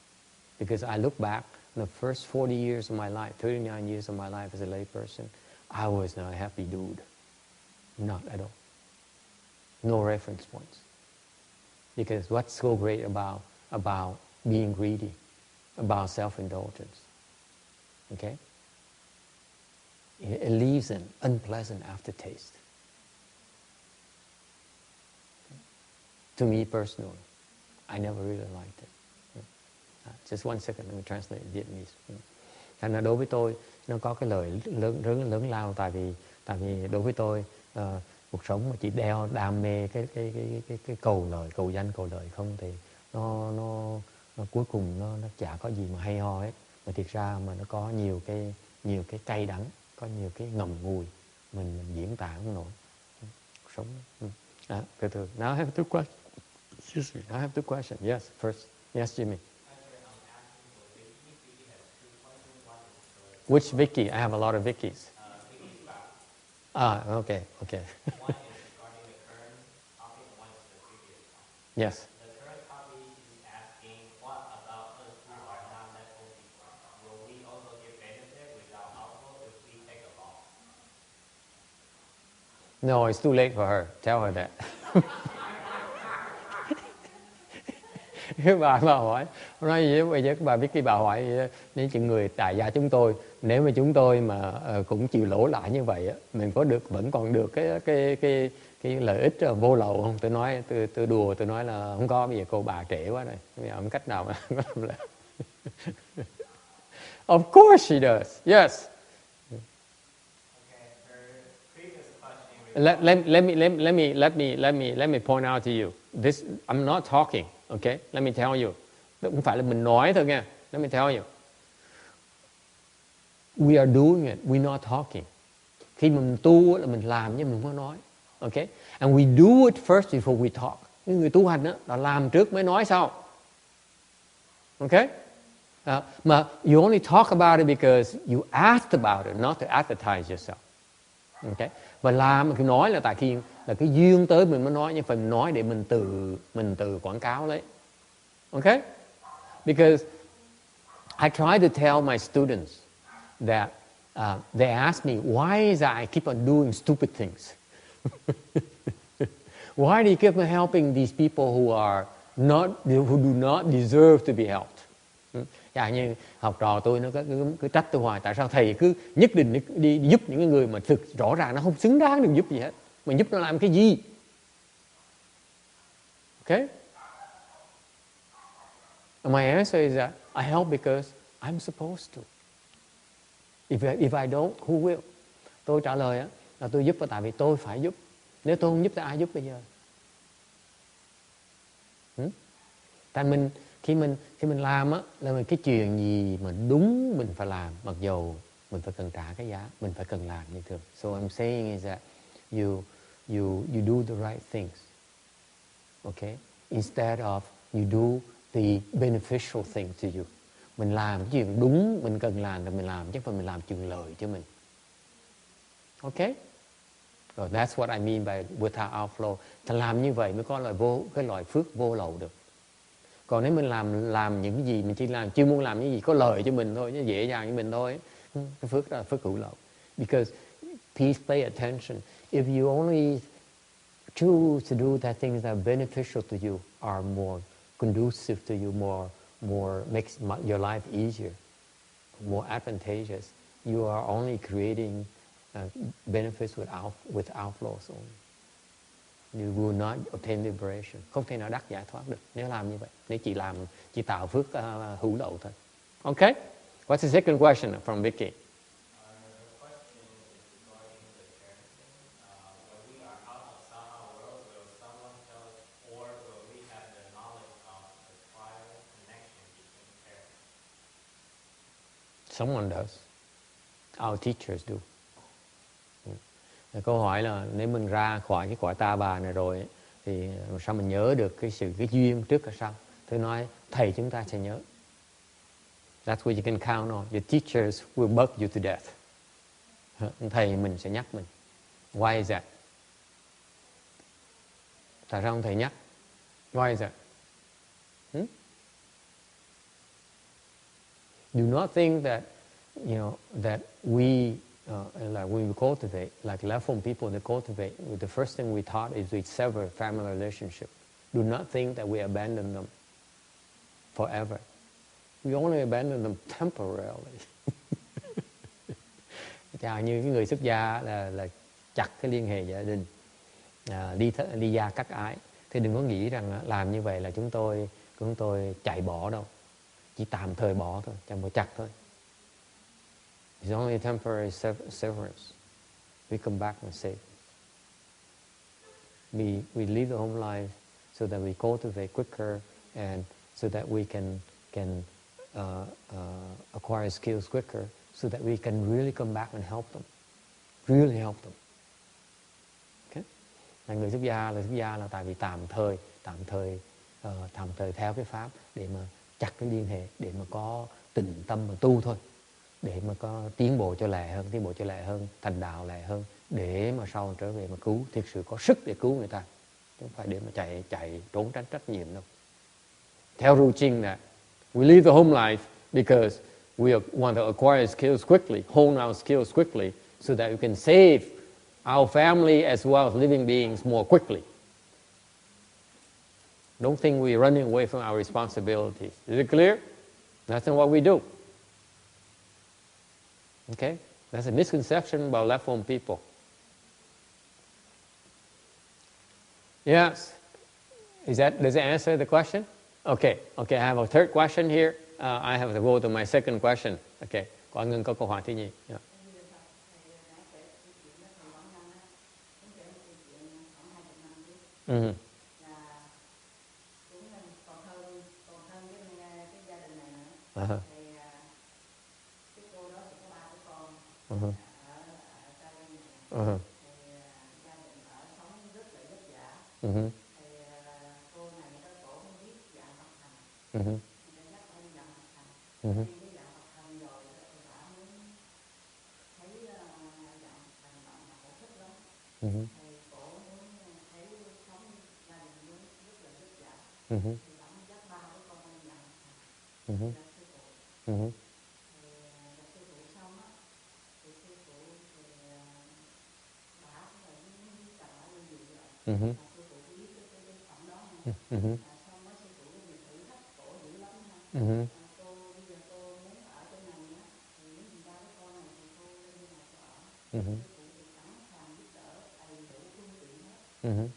Because I look back on the first 40 years of my life, 39 years of my life as a lay person, I was not a happy dude. Not at all. No reference points. Because what's so great about being greedy, about self-indulgence? Okay? It leaves an unpleasant aftertaste. To me personally, I never really liked it. Just one second, let me translate in Vietnamese. Thành ra đối với tôi, nó có cái lời lớn lao, tại vì đối với tôi, cuộc sống mà chỉ đam mê cái cầu danh cầu lợi không thì nó cuối cùng nó chả có gì mà hay ho hết. Mà thiệt ra mà nó có nhiều cái cay đắng, có nhiều cái ngầm ngùi mình diễn tả không nổi. Cuộc sống. Từ từ. Now I have two questions. Excuse me. I have two questions. Yes, first. Yes, Jimmy. Which Vicky? I have a lot of Vickies. Okay. One is regarding the current topic, and one is the previous one. Yes. The current topic is asking, what about us who are not left-home people? Will we also No, it's too late for her. Tell her that. Cái bà hỏi, nói gì bây giờ các bà biết cái bà hỏi nếu những người tại gia chúng tôi, nếu mà chúng tôi mà cũng chịu lỗ lãi như vậy á, mình có được vẫn còn được cái lợi ích vô lậu không? Tôi nói tôi đùa, tôi nói là không có, bây giờ cô bà trễ quá rồi, bây giờ không cách nào mà có làm lại. Of course she does. Yes. Let me point out to you. This I'm not talking. Okay, let me tell you. Không phải là mình nói thôi nha. Let me tell you. We are doing it. We're not talking. Khi mình tu là mình làm chứ mình không có nói. Okay, and we do it first before we talk. Những người tu hành đó là làm trước mới nói sau. Okay. Mà you only talk about it because you asked about it, not to advertise yourself. Okay. Và làm khi nói là tại khi là cái duyên tới mình mới nói, nhưng phải nói để mình tự quảng cáo lấy. Okay? Because I try to tell my students that they ask me, why is I keep on doing stupid things? Why do you keep on helping these people who do not deserve to be helped? Như học trò tôi nó cứ trách tôi hoài, tại sao thầy cứ nhất định đi giúp những người mà thực rõ ràng nó không xứng đáng được giúp gì hết, mà giúp nó làm cái gì? Okay? And my answer is that I help because I'm supposed to. If I don't, who will? Tôi trả lời là tôi giúp là tại vì tôi phải giúp. Nếu tôi không giúp thì ai giúp bây giờ? Tại khi mình làm á, là mình cái chuyện gì mà đúng mình phải làm, mặc dù mình phải cần trả cái giá, mình phải cần làm như thường. So I'm saying is that you do the right things, okay? Instead of you do the beneficial thing to you. Mình làm cái chuyện đúng mình cần làm thì mình làm, chứ không phải mình làm chuyện lợi cho mình. Okay? So that's what I mean by without outflow. Thì làm như vậy mới có cái loại phước vô lậu được. Còn nếu mình làm những cái gì mình chỉ làm chưa muốn làm những gì có lợi cho mình thôi, dễ dàng cho mình thôi, cái phước đó là phước hữu lậu. Because please pay attention. If you only choose to do the things that are beneficial to you, are more conducive to you, more makes your life easier, more advantageous, you are only creating benefits with outflows only. You will not obtain liberation. Không thể nào đắc giải thoát được nếu làm như vậy. Nếu chỉ tạo phước hữu lậu thôi. Okay? What's the second question from Vicky? The question is regarding the parenting. When we are out of Saha world, will someone tell us, or will we have the knowledge of the prior connection between parents? Someone does. Our teachers do. Câu hỏi là nếu mình ra khỏi cái cõi ta bà này rồi thì sao mình nhớ được cái duyên trước hay sau? Tôi nói thầy chúng ta sẽ nhớ. That's what you can count on. Your teachers will bug you to death. Thầy mình sẽ nhắc mình. Why is that? Tại sao ông thầy nhắc? Why is that? Do not think that that we like when we cultivate, like left home people that cultivate, the first thing we taught is we sever family relationship. Do not think that we abandon them forever. We only abandon them temporarily. Chào như cái người xuất gia là chặt cái liên hệ gia đình, ly gia cắt ái. Thì đừng có nghĩ rằng làm như vậy là chúng tôi chạy bỏ đâu, chỉ tạm thời bỏ thôi, chẳng phải chặt thôi. It's only a temporary severance. We come back and save. We live the home life so that we cultivate quicker and so that we can acquire skills quicker so that we can really come back and help them. Really help them. Okay? Là người xuất gia là tại vì tạm thời theo cái pháp để mà chặt cái liên hệ, để mà có tịnh tâm mà tu thôi. Để mà có tiến bộ cho lẹ hơn, thành đạo lẹ hơn, để mà sau trở về mà cứu, thực sự có sức để cứu người ta, chứ không phải để mà chạy trốn tránh trách nhiệm đâu. Theo routine that we live the home life because we want to acquire skills quickly, hone our skills quickly, so that we can save our family as well as living beings more quickly. Don't think we're running away from our responsibilities. Is it clear? That's not what we do. Okay? That's a misconception about left home people. Yes? Does that answer the question? Okay, I have a third question here. I have to go to my second question. Okay, có ngưng có câu hỏi thứ nhì. Yeah. Mm-hmm. Uh-huh. Uh-huh. Uh-huh. Mm-hmm. Mm-hmm. Mm-hmm. Mm-hmm. Mm-hmm. Mm-hmm. Mm-hmm. Mm-hmm. Mm-hmm. Mm-hmm. Mm-hmm. Mm-hmm.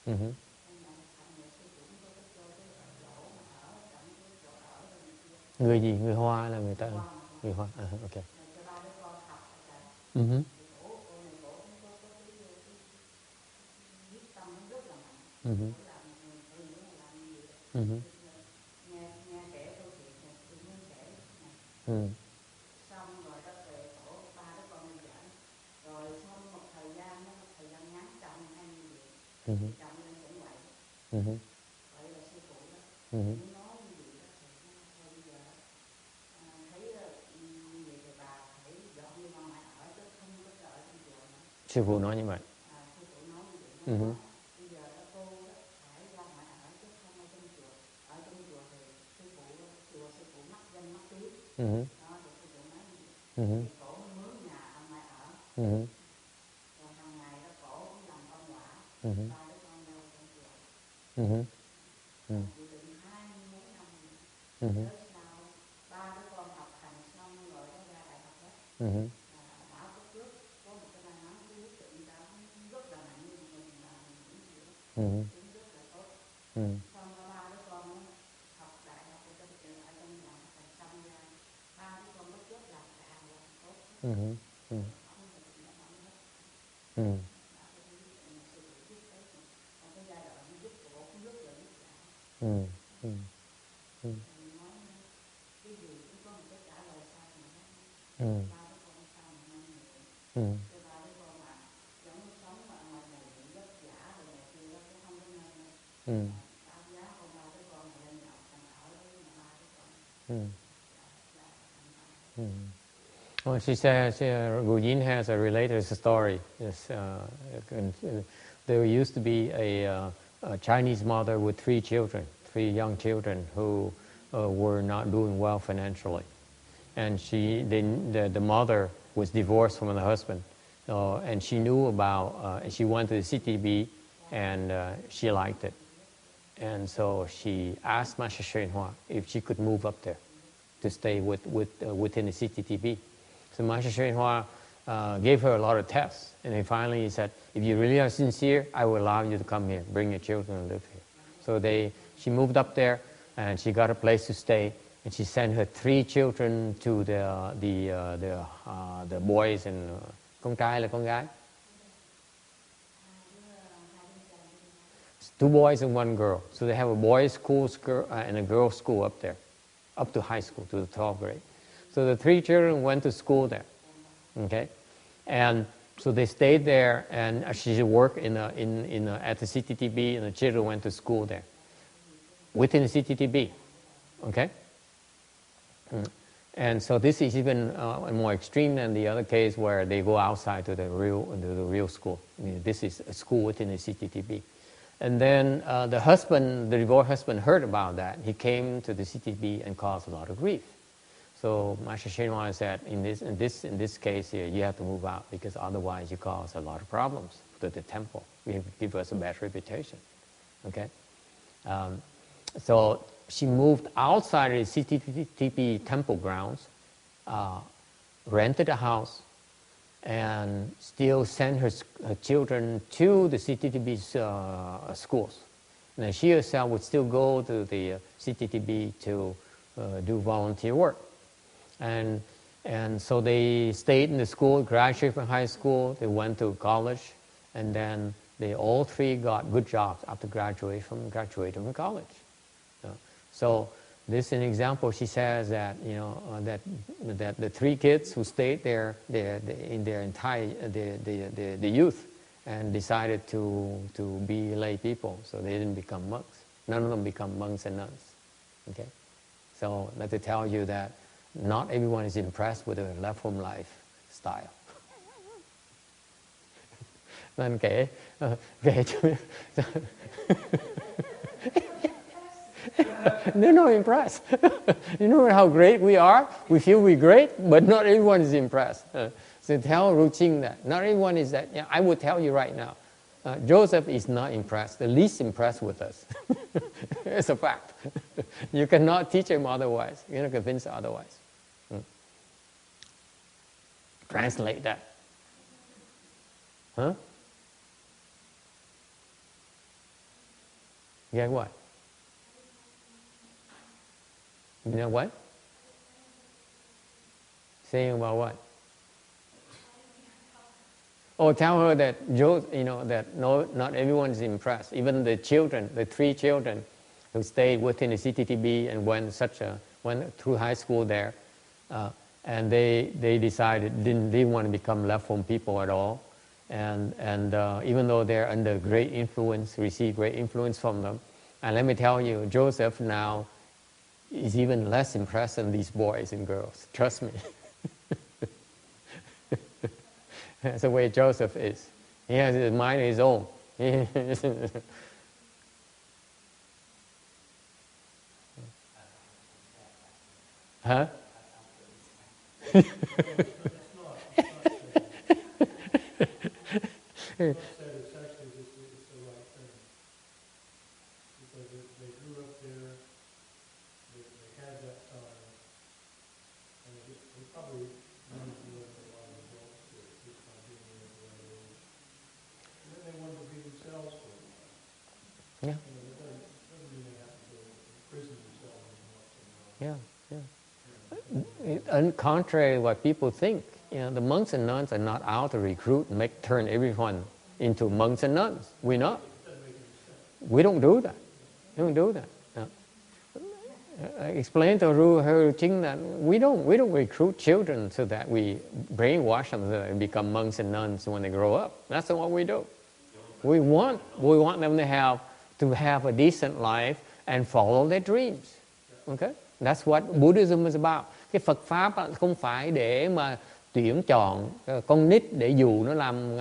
Mm-hmm. Người gì? Người Hoa là người ta? Người Hoa. Okay. Mm-hmm. Mm-hmm. Mm-hmm. Mm. Mm-hmm. Mm-hmm. Mm-hmm. Sư phụ nói như vậy. Mm-hmm. Mm-hmm. Mm-hmm. Mm-hmm. Mm-hmm. Mm-hmm. Mm. Mm-hmm. Mm-hmm. Mm-hmm. Mm. Mm-hmm. Mm. Mm. Mm. Mm. Mm. Mm. Mm. Mm. Mm. Mm. Well, she says Gujin has a related story. There used to be a Chinese mother with three young children who were not doing well financially. And the mother was divorced from the husband. And she knew about, she went to the CTB and she liked it. And so she asked Master Hsuan Hua if she could move up there to stay within the CTTB. So Master Hsuan Hua gave her a lot of tests. And then finally he said, if you really are sincere, I will allow you to come here, bring your children and live here. So she moved up there and she got a place to stay. And she sent her three children to the boys and con trai là con gái? Two boys and one girl. So they have a boys' school and a girls' school up there, up to high school, to the 12th grade. So the three children went to school there. Okay, and so they stayed there, and she worked at the CTTB, and the children went to school there, within the CTTB. Okay. And so this is even more extreme than the other case where they go outside to the real school. I mean, this is a school within the CTTB. And then the divorced husband heard about that. He came to the CTTB and caused a lot of grief. So Master Shenhua said, in this case here, you have to move out because otherwise you cause a lot of problems to the temple. You give us a bad reputation. Okay. So she moved outside the CTTP temple grounds, rented a house, and still sent her children to the CTTB schools. And she herself would still go to the CTTB to do volunteer work. And so they stayed in the school, graduated from high school, they went to college, and then they all three got good jobs after graduating from college. So this is an example. She says that that the three kids who stayed there in their entire the youth and decided to be lay people, so they didn't become monks. None of them become monks and nuns. Okay, so let me tell you that not everyone is impressed with the left home lifestyle. Nên kể cho they're not impressed. You know how great we are? We feel we're great, but not everyone is impressed. So tell Ru Ching that. Not everyone is that. I would tell you right now, Joseph is not impressed, the least impressed with us. It's a fact. You cannot teach him otherwise. You cannot convince him otherwise. Translate that. Huh? Yeah, what? You know what? Saying about what? Oh, tell her that that no, not everyone is impressed. Even the children, the three children who stayed within the CTTB and went through high school there, and they decided didn't want to become left home people at all, and even though they're under great influence, receive great influence from them, and let me tell you, Joseph now is even less impressed than these boys and girls. Trust me. That's the way Joseph is. He has his mind of his own. Huh? It's actually it's the right thing. Because they grew up there, they had that time, and they probably wanted to live a lot of adults there, just by being there at that age. And then they wanted to be themselves for a while. Yeah. It doesn't mean they have to go imprison themselves in months and months. Yeah, yeah. And contrary to what people think, the monks and nuns are not out to recruit and turn everyone into monks and nuns. We're not. We don't do that. We don't do that. I explained to Ru Ching that we don't recruit children so that we brainwash them so that they become monks and nuns when they grow up. That's not what we do. We want them to have a decent life and follow their dreams. Okay? That's what Buddhism is about. Cái Phật pháp không phải để mà tuyển chọn con nít để dụ nó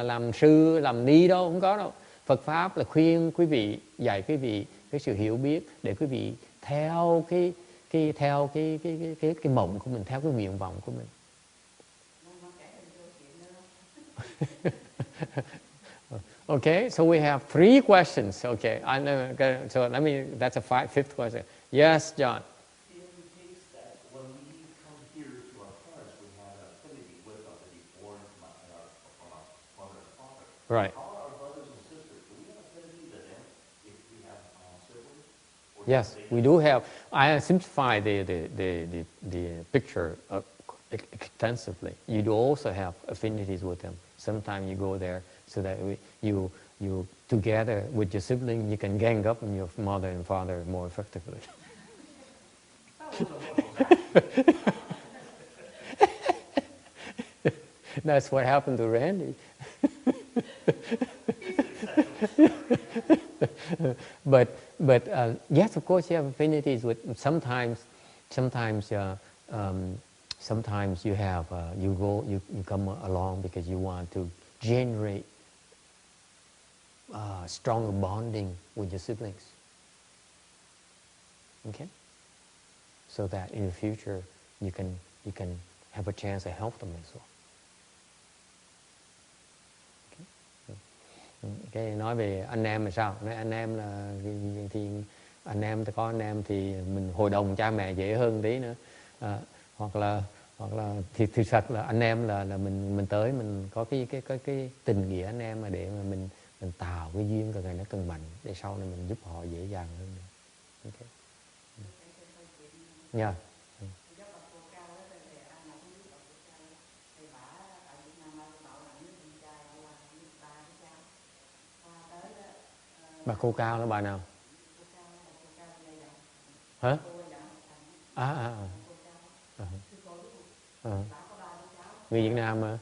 làm sư, làm ni đâu, không có đâu. Phật pháp là khuyên quý vị, dạy quý vị cái sự hiểu biết để quý vị theo cái mộng của mình, theo cái nguyện vọng của mình. Okay, so we have 3 questions. Okay, so that's a fifth question. Yes, John. In the case that when we come here to our parents, we have an affinity with them to be born from our mother and father. Right. How are our brothers and sisters? Do we have affinity to them if we have siblings? Yes, we do have. I simplify the picture extensively. You do also have affinities with them. Sometimes you go there so that you together with your sibling, you can gang up on your mother and father more effectively. That's what happened to Randy. But yes, of course, you have affinities with. Sometimes you have you come along because you want to generate stronger bonding with your siblings. Okay, so that in the future you can you can have a chance to help them as well. Cái nói về anh em là sao? Nói anh em là thì anh em có anh em thì mình hội đồng cha mẹ dễ hơn tí nữa, hoặc là thì thực thật là anh em là mình tới mình có cái tình nghĩa anh em mà để mà mình tạo cái duyên càng ngày nó càng mạnh để sau này mình giúp họ dễ dàng hơn. Okay. Yeah. Bà cô Cao là bà nào? Hả? Người Việt Nam mà.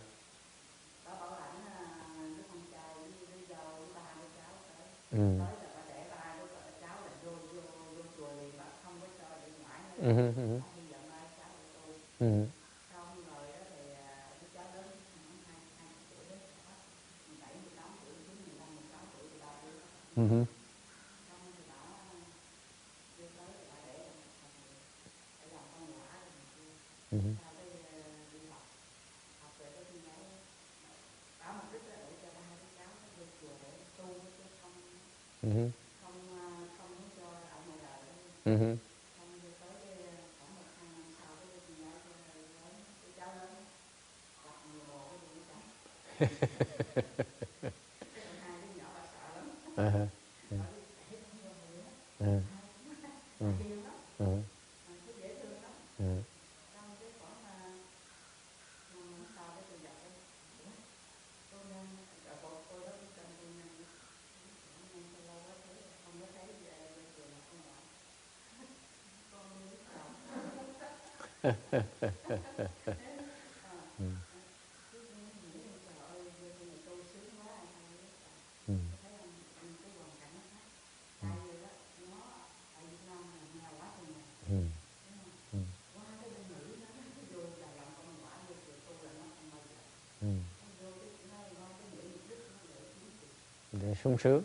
Để sung sướng,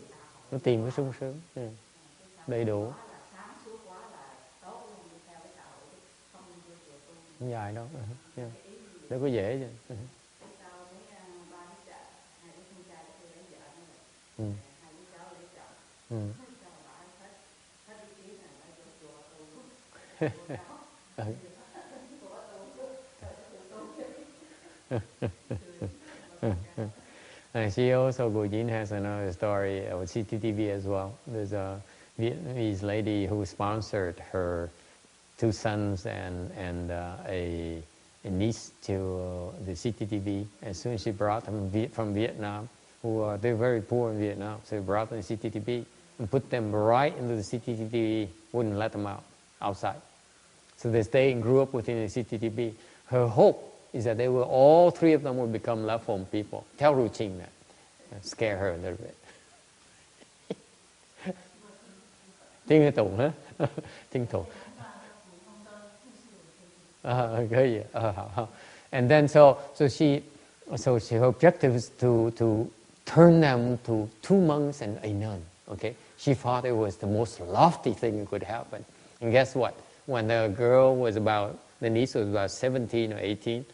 nó tìm cái sung sướng đầy đủ. Không dài đâu, đâu có dễ chứ. She also, Gojin has another story with CCTV as well. There's a Vietnamese lady who sponsored her 2 sons and a niece to the CCTV. As soon as she brought them from Vietnam, they're very poor in Vietnam, so they brought them to CCTV and put them right into the CCTV, wouldn't let them outside. So they stayed and grew up within the CCTV. Her hope is that all 3 of them will become left home people. Tell Ruching that. Scare her a little bit. Tiếng Tùng hả? Tiếng Tùng. And then so her objective is to turn them to 2 monks and a nun. Okay, she thought it was the most lofty thing that could happen. And guess what? When the niece was about 17 or 18,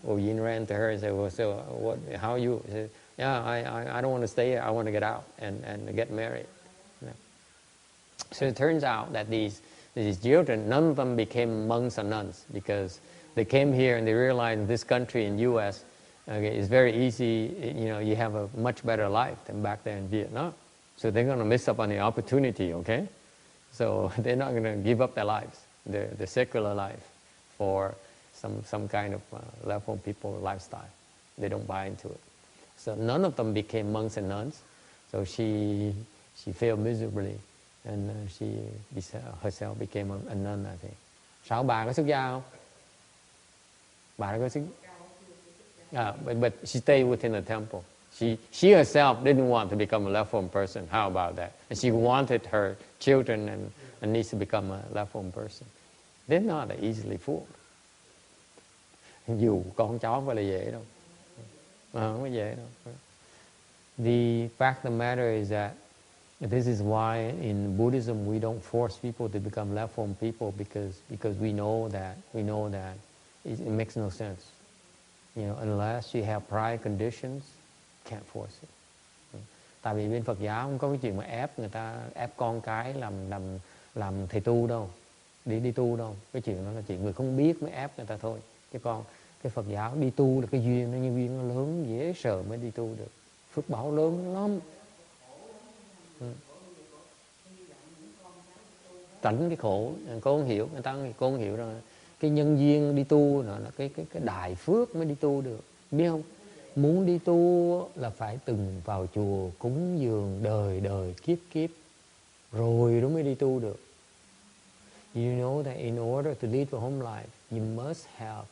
Yin ran to her and said, "Well, so what? How are you?" She said, "Yeah, I don't want to stay here. I want to get out and get married." So it turns out that these children, none of them became monks or nuns because they came here and they realized in this country in U.S. It's very easy. You have a much better life than back there in Vietnam. So they're going to miss up on the opportunity. Okay, so they're not going to give up their lives, their secular life, for some kind of left home people lifestyle. They don't buy into it. So none of them became monks and nuns. So she failed miserably, and she herself became a nun, I think. Sao bà có xuất gia không? Bà có xuất but she stayed within the temple. She herself didn't want to become a left home person. How about that? And she wanted her children and niece to become a left home person. They're not easily fooled. Dù con chó không phải là dễ đâu. Không có dễ đâu. The fact of the matter is that this is why in Buddhism we don't force people to become left home people because we know that it makes no sense. Unless you have prior conditions, can't force it. Tại vì bên Phật giáo không có cái chuyện mà ép người ta, ép con cái làm thầy tu đâu, đi tu đâu. Cái chuyện đó là chuyện người không biết mới ép người ta thôi. Cái Phật giáo đi tu là cái duyên, nó như duyên nó lớn, dễ sợ mới đi tu được. Phước báo lớn lắm. Tránh cái khổ, cô không hiểu, người ta cô không hiểu rằng cái nhân duyên đi tu là cái đại phước mới đi tu được, biết không? Muốn đi tu là phải từng vào chùa cúng dường đời kiếp rồi đó mới đi tu được. You know that in order to lead a home life, you must have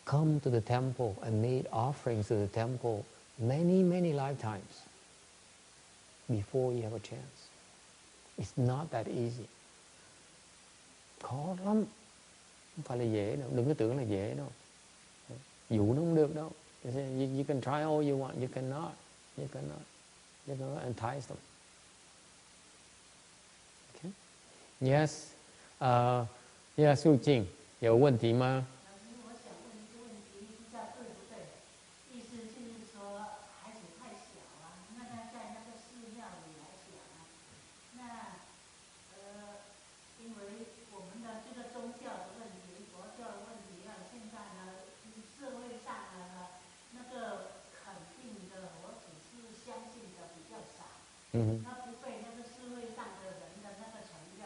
come to the temple and made offerings to the temple many lifetimes before you have a chance. It's not that easy. Khó lắm. Không phải là dễ đâu. Đừng có tưởng là dễ đâu. Dụ nó không được đâu. You can try all you want. You cannot. You cannot entice them. Okay? Yes. Yeah, Su Jing. 有问题吗？那不被那个社会上的人的那个承认。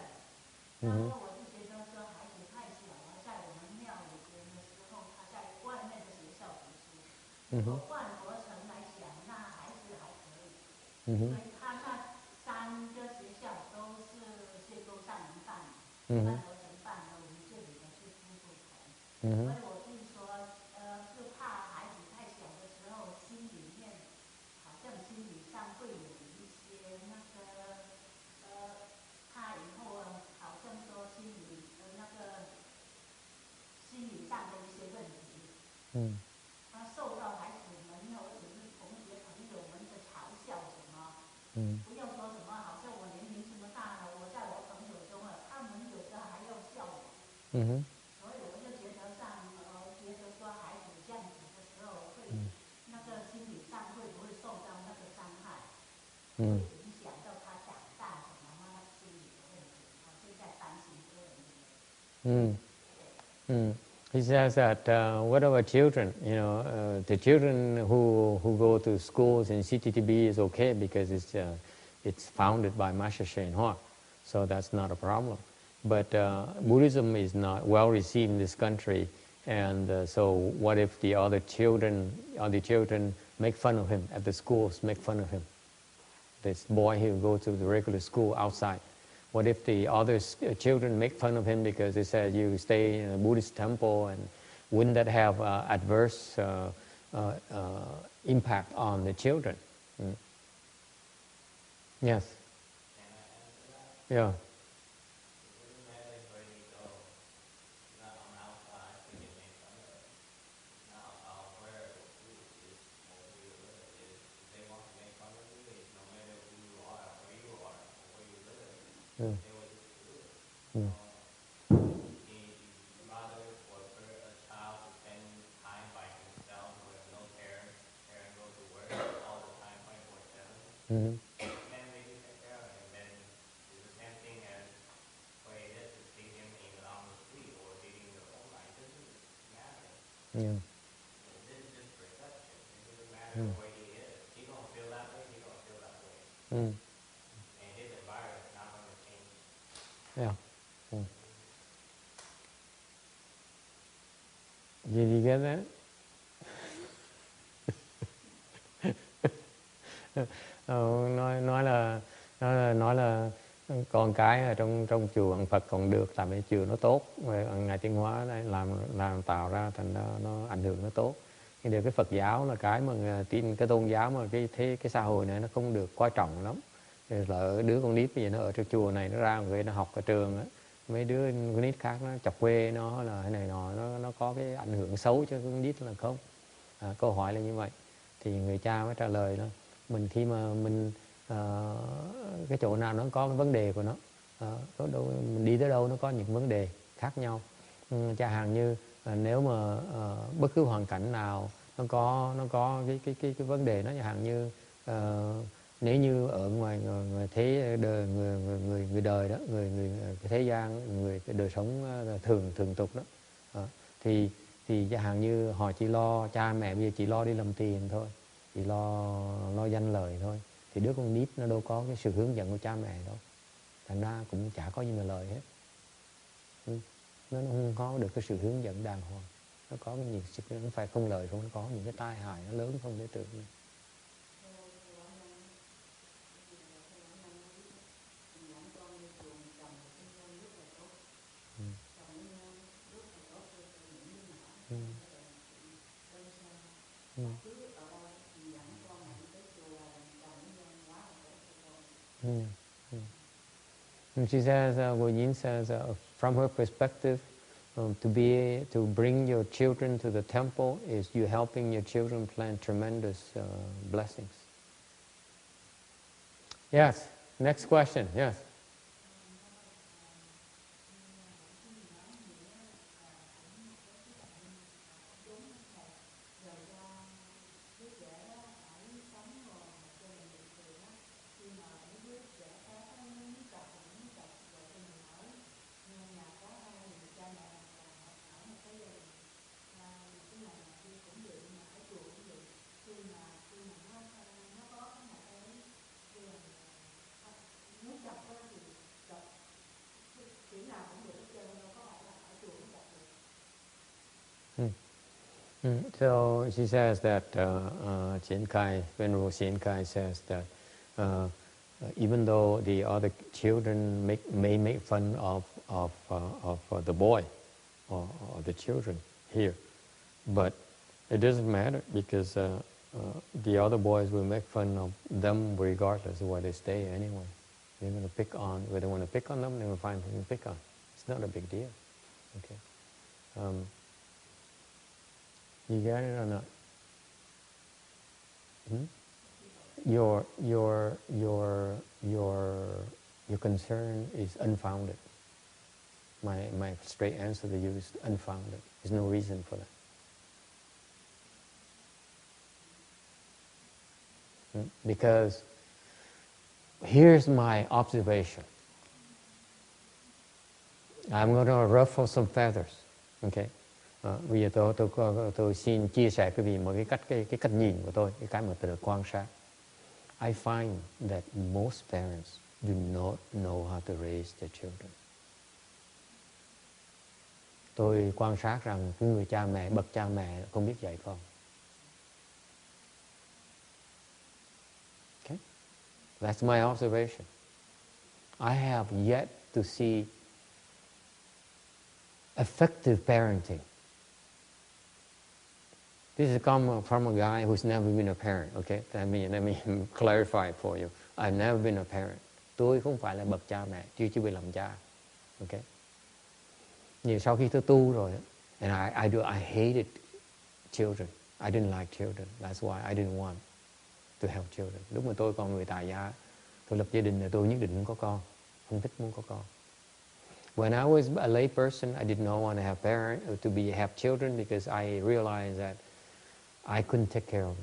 然后我就觉得说孩子太小了，在我们庙里边的时候，他在外面的学校读书。如果换国城来讲，那孩子还可以，因为他那3个学校都是谢州上人办的，办国城办的，我们这里的是不同。所以我就说，就怕孩子太小的时候，心里面好像心理上会有一些那个怕以后好像说心理上的一些问题。他受到孩子们或者是同学朋友们的嘲笑什么，不要说什么好像我年龄这么大了，我在我朋友中他们有的还要笑我。所以我就觉得说孩子这样子的时候会那个心理上会不会受到那个伤害，会影响到他长大什么他心理的问题，我就在担心这个问题。He says that what about children? The children who go to schools in CTTB is okay because it's founded by Master Hsuan Hua, so that's not a problem. But Buddhism is not well received in this country, and so what if the other children make fun of him at the schools? Make fun of him. This boy who goes to the regular school outside. What if the other children make fun of him because they said you stay in a Buddhist temple, and wouldn't that have adverse impact on the children? Yes. Yeah. Did you get that? nói là con cái ở trong chùa Phật còn được, tại vì chùa nó tốt, ngài Tiến Hóa làm tạo ra thành nó ảnh hưởng nó tốt. Nhưng điều cái Phật giáo là cái mà tin cái tôn giáo mà cái xã hội này nó không được coi trọng lắm. Lỡ đứa con nít bây giờ nó ở trong chùa này, nó ra người nó học ở trường á, mấy đứa con nít khác nó chọc quê nó là cái này nó có cái ảnh hưởng xấu cho con nít là không. Câu hỏi là như vậy. Thì người cha mới trả lời đó, mình khi mà mình cái chỗ nào nó có cái vấn đề của nó, mình đi tới đâu nó có những vấn đề khác nhau. Chẳng hạn như nếu mà bất cứ hoàn cảnh nào nó có cái vấn đề nó, chẳng hạn như nếu như ở ngoài thế đời, người đời đó, người thế gian, người cái đời sống thường tục đó, thì chẳng hạn như họ chỉ lo, cha mẹ bây giờ chỉ lo đi làm tiền thôi, chỉ lo danh lời thôi, thì đứa con nít nó đâu có cái sự hướng dẫn của cha mẹ đâu, thành ra cũng chả có gì mà lời hết. Nó không có được cái sự hướng dẫn đàng hoàng, nó có cái gì không phải không lời không, nó có những cái tai hại nó lớn không thể tưởng. And she says, Gu Yin says, from her perspective, to bring your children to the temple is you helping your children plan tremendous blessings. Yes. Next question. Yes. So she says that Chien Kai, Venerable Chien Kai says that even though the other children may make fun of the boy or the children here, but it doesn't matter because the other boys will make fun of them regardless of where they stay anyway. They're going to pick on, whether they want to pick on them, they're going to find something to pick on. It's not a big deal. Okay. You get it or not? Your concern is unfounded. My straight answer to you is unfounded. There's no reason for that. Because here's my observation. I'm going to ruffle some feathers. Okay. Bây giờ tôi xin chia sẻ quý vị một cái cách nhìn của tôi, cái mà tôi được quan sát. I find that most parents do not know how to raise their children. Tôi quan sát rằng cái người cha mẹ, bậc cha mẹ không biết dạy con. Okay? That's my observation. I have yet to see effective parenting. This is come from a guy who's never been a parent, okay? Let me clarify for you. I've never been a parent. Tôi không phải là bậc cha mẹ, chưa bị làm cha, okay? Nhưng sau khi tôi tu rồi, and I hated children. I didn't like children. That's why I didn't want to have children. Lúc mà tôi còn người tại gia, tôi lập gia đình là tôi nhất định muốn có con, không thích muốn có con. When I was a lay person, I did not want to have children because I realized that I couldn't take care of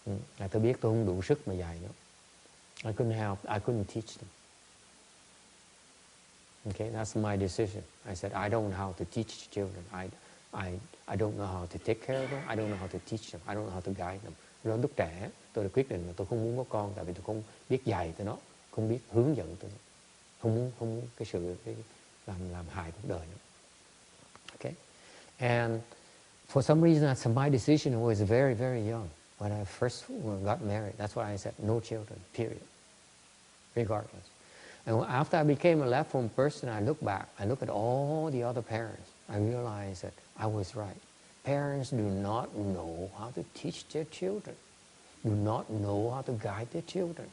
them. Tôi biết tôi không đủ sức mà dạy nó. I couldn't teach them. Okay, that's my decision. I said, I don't know how to teach children. I don't know how to take care of them. I don't know how to teach them. I don't know how to guide them. Rồi lúc trẻ, tôi đã quyết định là tôi không muốn có con tại vì tôi không biết dạy tụi nó, không biết hướng dẫn tụi nó. Không muốn cái sự làm hại cuộc đời nữa. Okay, and for some reason, my decision was very, very young when I first got married. That's why I said no children, period, regardless. And after I became a left-form person, I look back, I look at all the other parents. I realized that I was right. Parents do not know how to teach their children, do not know how to guide their children.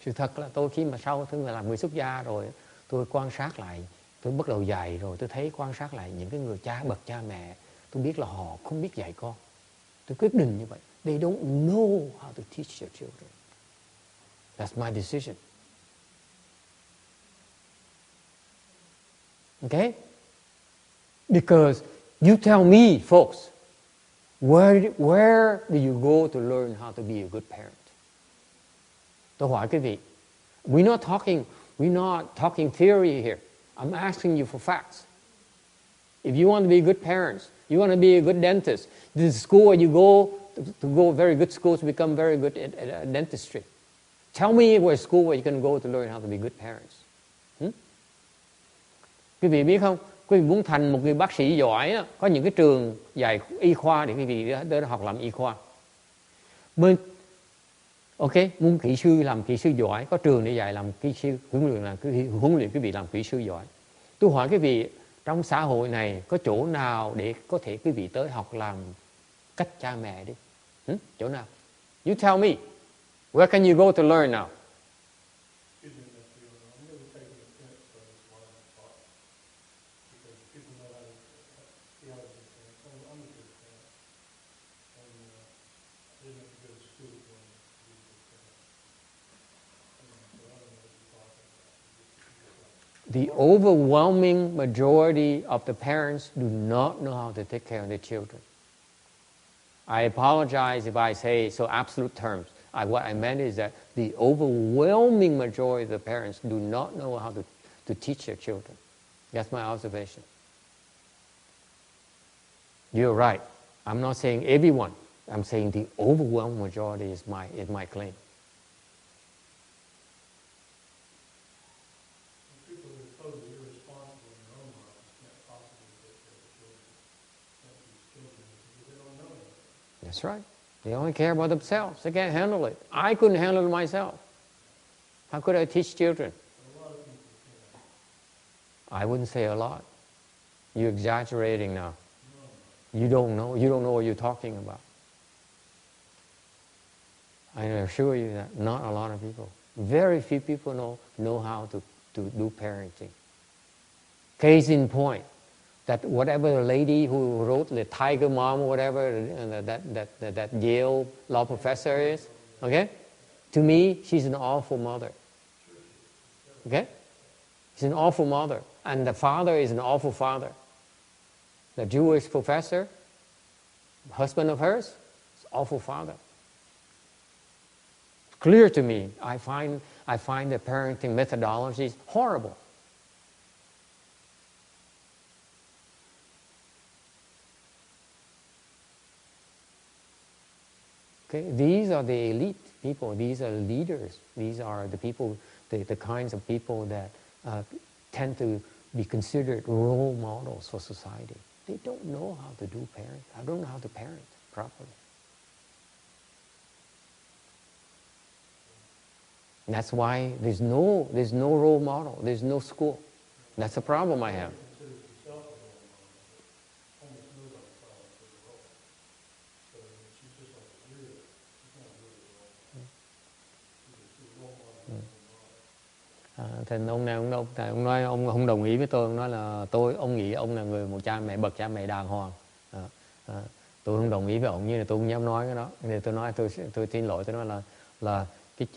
Sự thật là tôi khi mà sau tôi làm người xuất gia rồi, tôi quan sát lại, tôi bắt đầu dạy rồi, tôi thấy quan sát lại những cái người bậc cha mẹ, tôi biết là họ không biết dạy con. Tôi quyết định như vậy. They don't know how to teach their children. That's my decision. Okay? Because you tell me, folks, where do you go to learn how to be a good parent? Tôi hỏi quý vị, we're not talking theory here. I'm asking you for facts. If you want to be good parents, you want to be a good dentist, this is school where you go to go very good schools to become very good at dentistry. Tell me where school where you can go to learn how to be good parents. Quý vị biết không? Quý vị muốn thành một người bác sĩ giỏi đó, có những cái trường dạy y khoa để quý vị đến học làm y khoa. Muốn kỹ sư làm kỹ sư giỏi, có trường để dạy làm kỹ sư, huấn luyện quý vị làm kỹ sư giỏi. Tôi hỏi quý vị, trong xã hội này có chỗ nào để có thể quý vị tới học làm cách cha mẹ đi? Chỗ nào? You tell me. Where can you go to learn now? The overwhelming majority of the parents do not know how to take care of their children. I apologize if I say so absolute terms. What I meant is that the overwhelming majority of the parents do not know how to teach their children. That's my observation. You're right. I'm not saying everyone. I'm saying the overwhelming majority is my claim. That's right. They only care about themselves. They can't handle it. I couldn't handle it myself. How could I teach children? I wouldn't say a lot. You're exaggerating now. You don't know. You don't know what you're talking about. I assure you that not a lot of people. Very few people know how to do parenting. Case in point, that whatever the lady who wrote the Tiger Mom or whatever, that Yale law professor is, okay? To me, she's an awful mother. Okay? She's an awful mother. And the father is an awful father. The Jewish professor, husband of hers, is an awful father. Clear to me, I find the parenting methodologies horrible. Okay? These are the elite people. These are leaders. These are the people, the kinds of people that tend to be considered role models for society. They don't know how to do parent. I don't know how to parent properly. And that's why there's no role model. There's no school. That's the problem I have. Thì ông nói ông không đồng ý với tôi, ông nói là ông nghĩ ông là một bậc cha mẹ đàng hoàng. Tôi không đồng ý với ông, như là tôi không dám nói cái đó. Nên tôi nói tôi xin lỗi, tôi nói là cái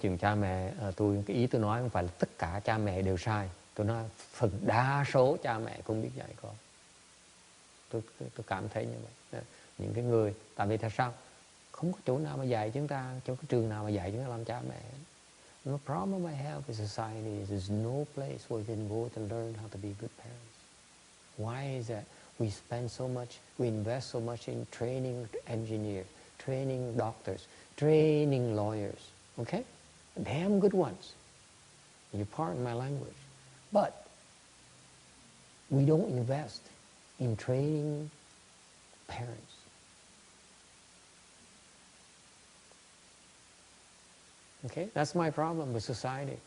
chuyện cha mẹ, cái ý tôi nói không phải là tất cả cha mẹ đều sai. Tôi nói phần đa số cha mẹ không biết dạy con. Tôi cảm thấy như vậy. Những cái người, tại vì tại sao không có chỗ nào mà dạy chúng ta, chỗ cái trường nào mà dạy chúng ta làm cha mẹ. The problem I have with society is there's no place where we can go to learn how to be good parents. Why is that? We invest so much in training engineers, training doctors, training lawyers, okay? Damn good ones. You pardon my language. But we don't invest in training parents. Okay, that's my problem with society.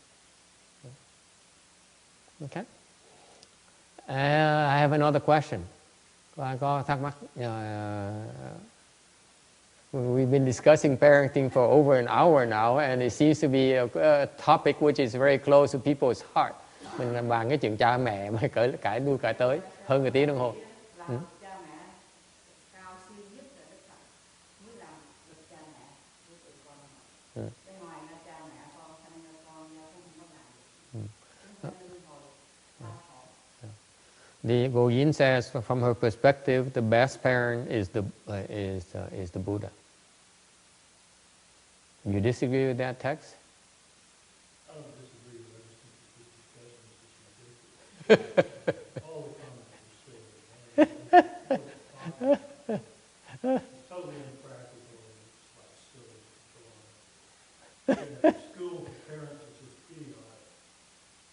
Okay, I have another question. Có thắc mắc. We've been discussing parenting for over an hour now, and it seems to be a topic which is very close to people's heart. Mình bàn cái chuyện cha mẹ mà cãi đuôi cãi tới hơn một tiếng đồng hồ. The Goyin says, from her perspective, the best parent is the Buddha. You disagree with that text? I don't disagree with it. I just think this discussion is just ridiculous. All the comments are silly. It's totally impractical and it's like silly. In a school for parents, it's just idiotic.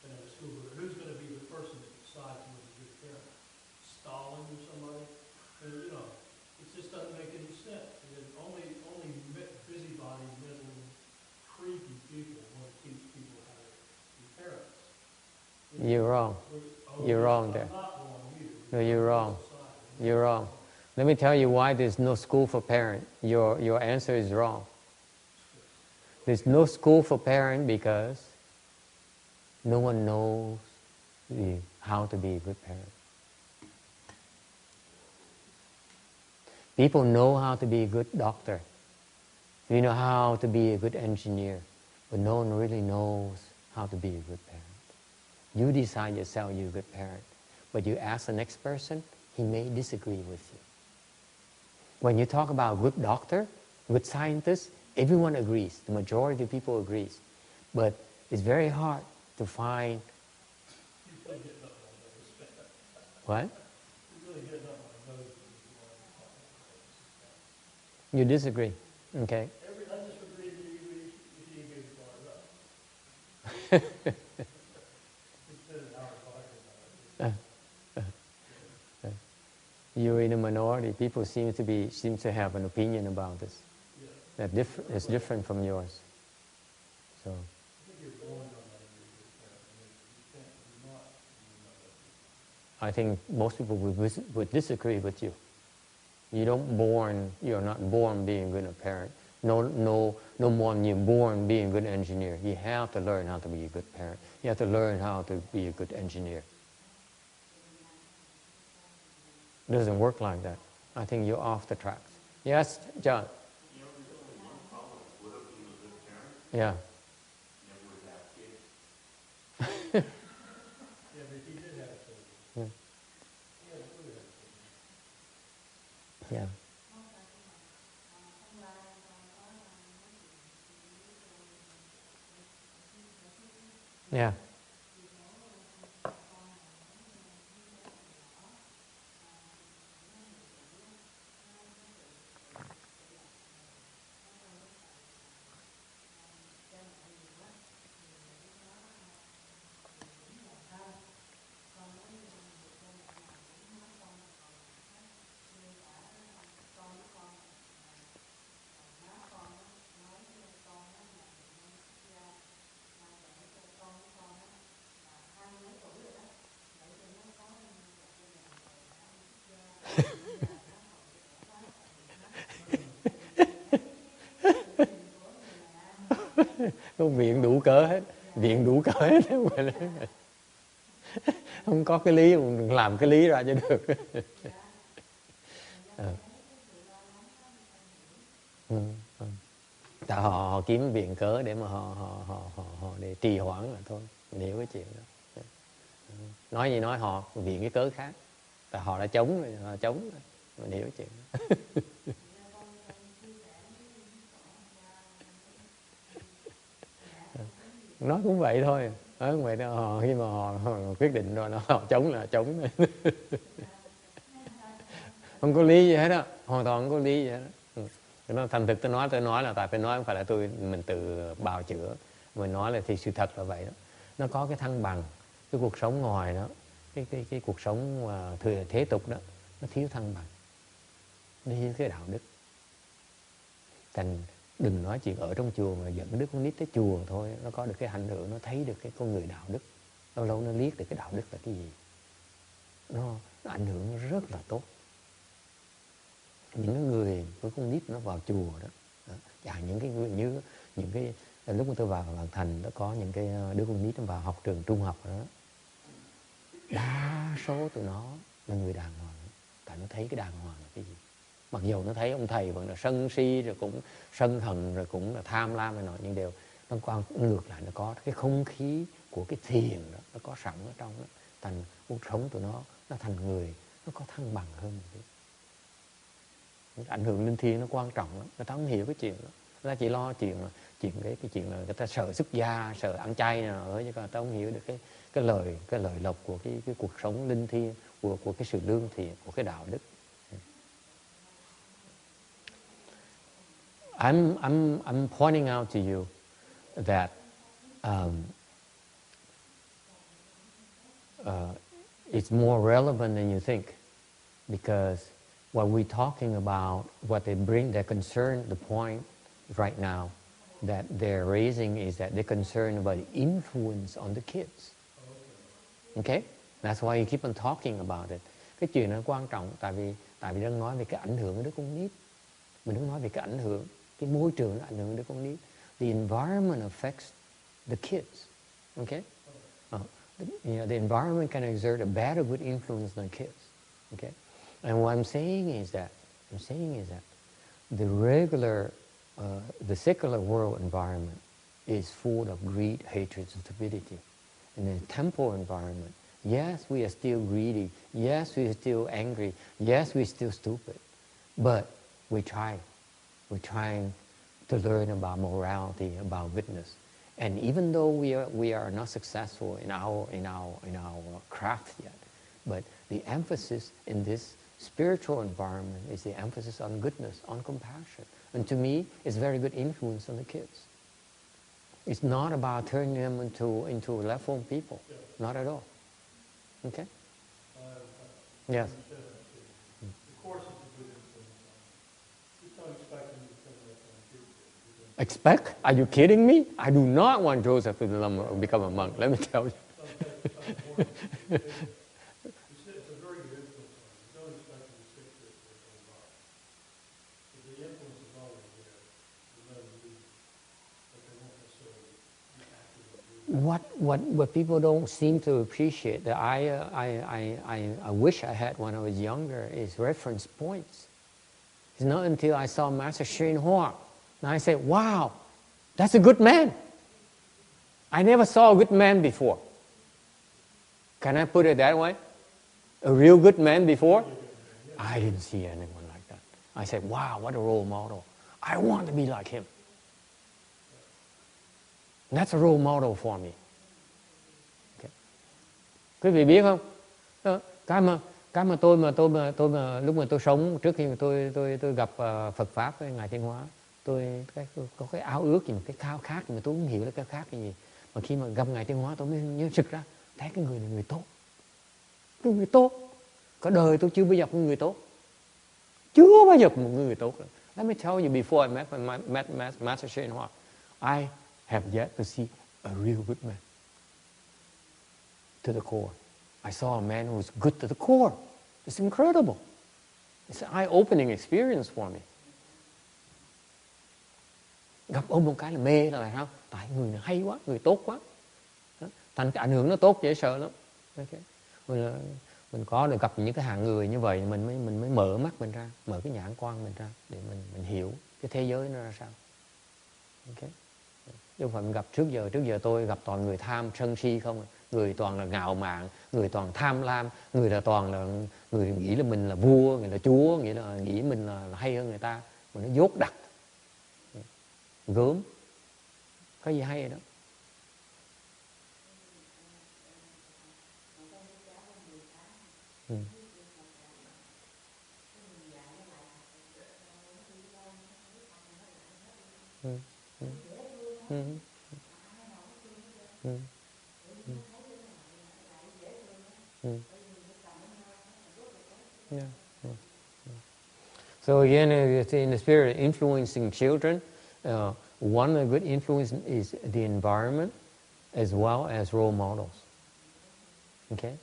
In a school, who's going to be the person that decides who's a good parent? Stalin or somebody? And, you know, it just doesn't make any sense. And only busybody, middling, creepy people want to teach people how to be parents. You're wrong. You're wrong there. I'm not wrong either. No, you're wrong. You're wrong. Let me tell you why there's no school for parent. Your answer is wrong. There's no school for parent because no one knows how to be a good parent. People know how to be a good doctor. You know how to be a good engineer, but no one really knows how to be a good parent. You decide yourself you're a good parent, but you ask the next person, he may disagree with you. When you talk about a good doctor, good scientist, everyone agrees. The majority of people agrees. But it's very hard to find... What? You disagree. Okay. I disagree with you if you get brought up. You're in a minority. People seem to have an opinion about this. That is different from yours. So. I think most people would disagree with you. You're not born being a good parent. No more than you're born being a good engineer. You have to learn how to be a good parent. You have to learn how to be a good engineer. It doesn't work like that. I think you're off the tracks. Yes, John? You know, there's only one problem with Buddha being a good parent. Yeah. Never would have kids. Yeah, but he did have children. Yeah. Yeah, Buddha had children. Yeah. Yeah. Viện đủ cớ hết. Viện đủ cớ hết. Không có cái lý, làm cái lý ra cho được. Tại họ kiếm viện cớ để mà họ để trì hoãn là thôi. Mình hiểu cái chuyện đó. Nói gì nói họ viện cái cớ khác. Tại họ đã chống rồi, họ chống rồi. Mình hiểu cái chuyện đó. Nói cũng vậy thôi. Nói cũng vậy đó. Khi mà họ quyết định rồi họ chống là chống. Không có lý gì hết á. Hoàn toàn không có lý gì hết á. Nó thành thực tôi nói là tại tôi nói không phải là mình tự bào chữa. Mình nói là thì sự thật là vậy đó. Nó có cái thăng bằng. Cái cuộc sống ngoài đó, cái cuộc sống thế tục đó, nó thiếu thăng bằng. Nó thiếu cái đạo đức. Thành đừng nói chuyện ở trong chùa mà dẫn đứa con nít tới chùa thôi, nó có được cái ảnh hưởng, nó thấy được cái con người đạo đức. Lâu lâu nó liếc được cái đạo đức là cái gì. Nó ảnh hưởng rất là tốt. Những người với con nít nó vào chùa đó, những cái lúc mà tôi vào Làng Thành, nó có những cái đứa con nít nó vào học trường trung học đó, đa số tụi nó là người đàng hoàng, tại nó thấy cái đàng hoàng là cái gì. Mặc dù nó thấy ông thầy vẫn là sân si, rồi cũng sân hận, rồi cũng là tham lam này nọ, nhưng đều nó ngược lại, nó có cái không khí của cái thiền đó, nó có sẵn ở trong đó. thành cuộc sống tụi nó thành người nó có thăng bằng hơn một tí. Ảnh hưởng linh thiêng nó quan trọng lắm, người ta không hiểu cái chuyện đó. Người ta chỉ lo chuyện cái chuyện là người ta sợ xuất gia, sợ ăn chay nào đó, chứ người ta không hiểu được cái lời lộc của cái cuộc sống linh thiêng, của cái sự lương thiện, của cái đạo đức. I'm pointing out to you that it's more relevant than you think, because what we're talking about, what they bring, their concern, the point right now that they're raising is that they're concerned about the influence on the kids. Okay? That's why you keep on talking about it. Cái chuyện nó quan trọng tại vì đang nói về cái ảnh hưởng của đứa con nít. Mình đang nói về cái ảnh hưởng, cái môi trường nó ảnh hưởng đứa con nít. The environment affects the kids. Okay? The environment can exert a bad or good influence on kids. Okay? And what I'm saying is that the secular world environment is full of greed, hatred, and stupidity. In the temple environment, yes, we are still greedy. Yes, we are still angry. Yes, we're still stupid. But we're trying to learn about morality, about goodness. And even though we are not successful in our craft yet, but the emphasis in this spiritual environment is the emphasis on goodness, on compassion. And to me, it's very good influence on the kids. It's not about turning them into left-wing people. Not at all. Okay? Yes. The course is a good influence. Just don't expect them to become left-wing people. Expect? Are you kidding me? I do not want Joseph to become a monk, let me tell you. It's a very good influence on them. Don't expect them to stick to it for their whole life. But the influence is always there. There's no reason. But they won't necessarily be active. What people don't seem to appreciate that I wish I had when I was younger is reference points. It's not until I saw Master Shin Hoa and I said, wow, that's a good man. I never saw a good man before. Can I put it that way? A real good man before? I didn't see anyone like that. I said, wow, what a role model. I want to be like him. That's a role model for me. Okay. Quý vị biết không? Cái mà tôi lúc mà tôi sống trước khi mà tôi gặp Phật pháp với Ngài Thiên Hóa, tôi có cái ao ước gì, một cái khao khát mà tôi không hiểu là cái khao khát cái gì. Mà khi mà gặp Ngài Thiên Hóa tôi mới nhớ sực ra, thấy cái người này người tốt. Cái người tốt. Cả đời tôi chưa bao giờ gặp một người tốt. Chưa bao giờ một người tốt. Let me tell you, before I met Master Shin Hoa, I have yet to see a real good man. To the core. I saw a man who was good to the core. It's incredible. It's an eye-opening experience for me. Gặp ông một cái là mê là sao? Tại người này hay quá, người tốt quá. Thành cái ảnh hưởng nó tốt dễ sợ lắm. Okay. Mình có được gặp những cái hạng người như vậy mình mới mở mắt mình ra, mở cái nhãn quan mình ra để mình hiểu cái thế giới nó ra sao. Okay. Chứ không phải mình gặp trước giờ tôi gặp toàn người tham sân si không, người toàn là ngạo mạn, người toàn tham lam, người là toàn là người nghĩ là mình là vua, người là chúa, nghĩa là nghĩ mình là hay hơn người ta, mà nó dốt đặc, gớm, có gì hay đó. So again, in the spirit of influencing children, one of the good influence is the environment as well as role models. Okay?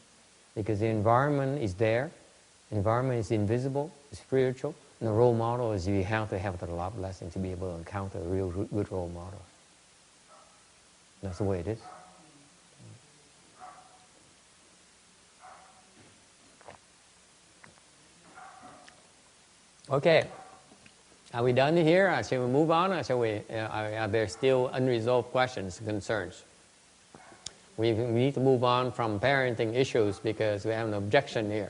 Because the environment is there, the environment is invisible, it's spiritual, and the role model is you have to have the love blessing to be able to encounter a real good role model. That's the way it is. Okay, are we done here? Shall we move on? Or shall we? Are there still unresolved questions, concerns? We need to move on from parenting issues because we have an objection here.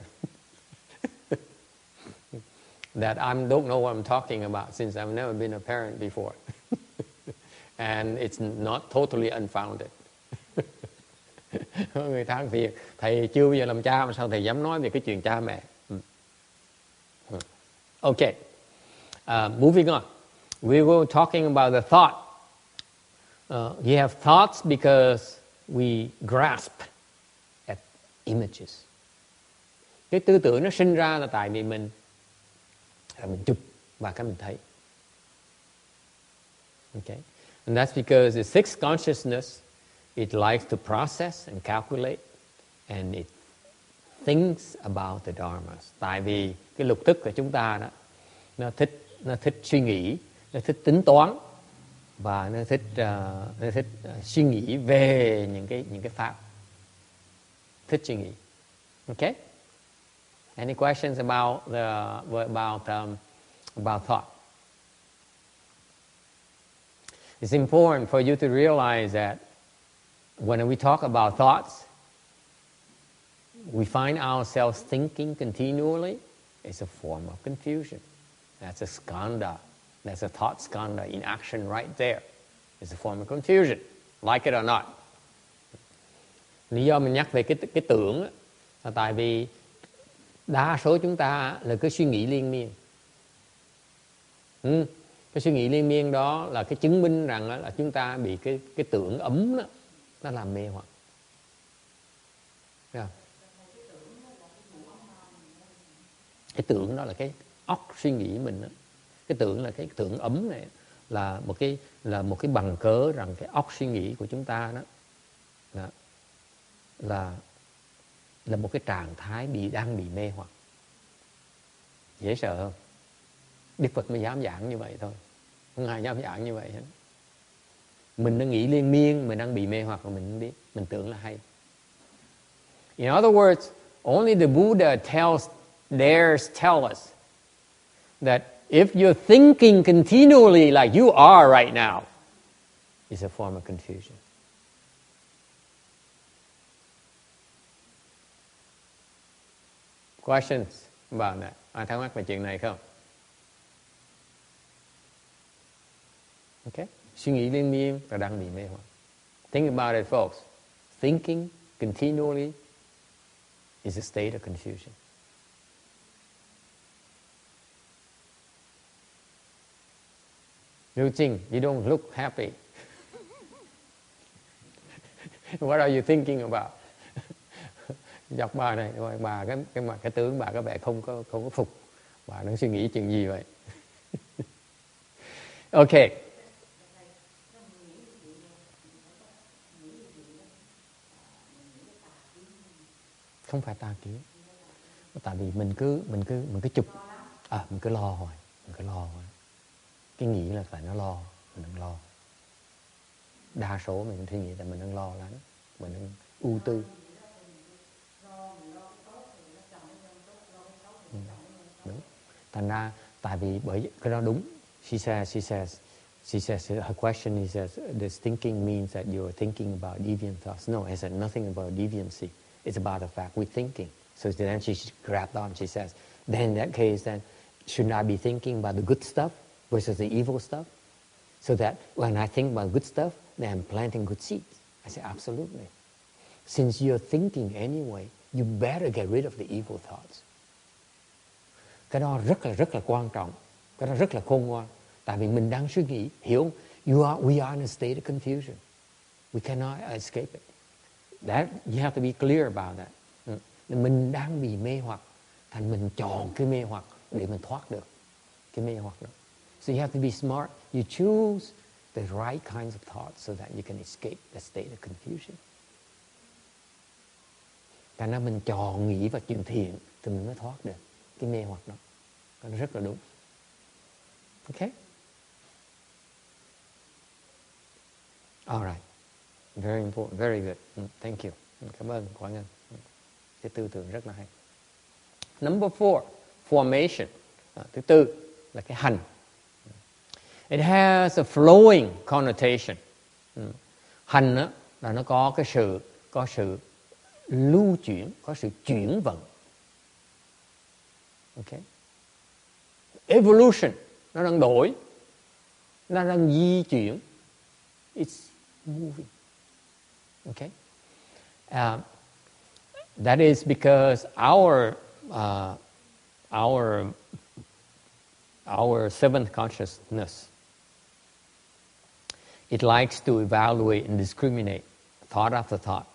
That I don't know what I'm talking about since I've never been a parent before. And it's not totally unfounded. Người ta thì thầy chưa bao giờ làm cha mà sao thầy dám nói về cái chuyện cha mẹ. Okay, moving on. We were talking about the thought. You have thoughts because we grasp at images. Cái tư tưởng nó sinh ra là tại vì mình chụp và cái mình thấy. Okay, and that's because the sixth consciousness, it likes to process and calculate, and it thinks about the dharmas. Tại vì cái lục thức của chúng ta đó, nó thích suy nghĩ, nó thích tính toán và nó thích suy nghĩ về những cái pháp, thích suy nghĩ. Okay? Any questions about thought? It's important for you to realize that when we talk about thoughts, we find ourselves thinking continually. It's a form of confusion. That's a skanda. That's a thought skanda in action right there. It's a form of confusion, like it or not. Lý do mình nhắc về cái tưởng là tại vì đa số chúng ta là cứ suy nghĩ liên miên. Cái suy nghĩ liên miên đó là cái chứng minh rằng là chúng ta bị cái tưởng ấm đó, nó làm mê hoặc. Yeah. Cái tưởng đó là cái óc suy nghĩ mình đó. Cái tưởng là cái tưởng ấm này là một cái bằng cớ rằng cái óc suy nghĩ của chúng ta đó là một cái trạng thái đang bị mê hoặc. Dễ sợ không? Đức Phật mới dám giảng như vậy thôi, không ai dám giảng như vậy hết. Mình đang nghĩ liên miên, mình đang bị mê hoặc mà mình không biết, mình tưởng là hay. In other words, only the Buddha dares tell us that if you're thinking continually like you are right now, it's a form of confusion. Questions about that? Ai thắc mắc về chuyện này không? Okay. Suy nghĩ liên miên và đang bị mê hoặc. Think about it, folks. Thinking continually is a state of confusion. Liu Jing, you don't look happy. What are you thinking about? Dọc bà này, bà cái tướng bà có vẻ không có phục. Bà đang suy nghĩ chuyện gì vậy? Okay. Không phải tà kiến. Tại vì mình cứ chụp, mình cứ lo hoài, Cái nghĩ là phải nó lo, mình đang lo. Đa số mình suy nghĩ là mình đang lo lắng, mình đang ưu tư. Đúng. Thành ra tại vì bởi cái đó đúng. She says her question is that this thinking means that you're thinking about deviant thoughts. No, it said nothing about deviancy. It's about the fact we're thinking. So then she grabbed on. She says, then in that case, then shouldn't I be thinking about the good stuff versus the evil stuff? So that when I think about good stuff, then I'm planting good seeds. I say, absolutely. Since you're thinking anyway, you better get rid of the evil thoughts. Cái đó rất là quan trọng. Cái đó rất là khôn ngoan. Tại vì mình đang suy nghĩ, hiểu không? We are in a state of confusion. We cannot escape it. That, you have to be clear about that. Mình đang bị mê hoặc, thành mình chọn cái mê hoặc để mình thoát được cái mê hoặc đó. So you have to be smart. You choose the right kinds of thoughts so that you can escape the state of confusion. Thành ra mình chọn nghĩ vào chuyện thiện thì mình mới thoát được cái mê hoặc đó. Nó rất là đúng. Okay? All right. Very important. Very good. Thank you. Cảm ơn Quang Ngân. Cái tư tưởng rất là hay. Number 4, formation. Thứ tư là cái hành. It has a flowing connotation. Hành là nó có cái sự có sự lưu chuyển, có sự chuyển vận. Okay? Evolution, nó đang đổi, nó đang di chuyển. It's moving. Okay? That is because our seventh consciousness, it likes to evaluate and discriminate thought after thought.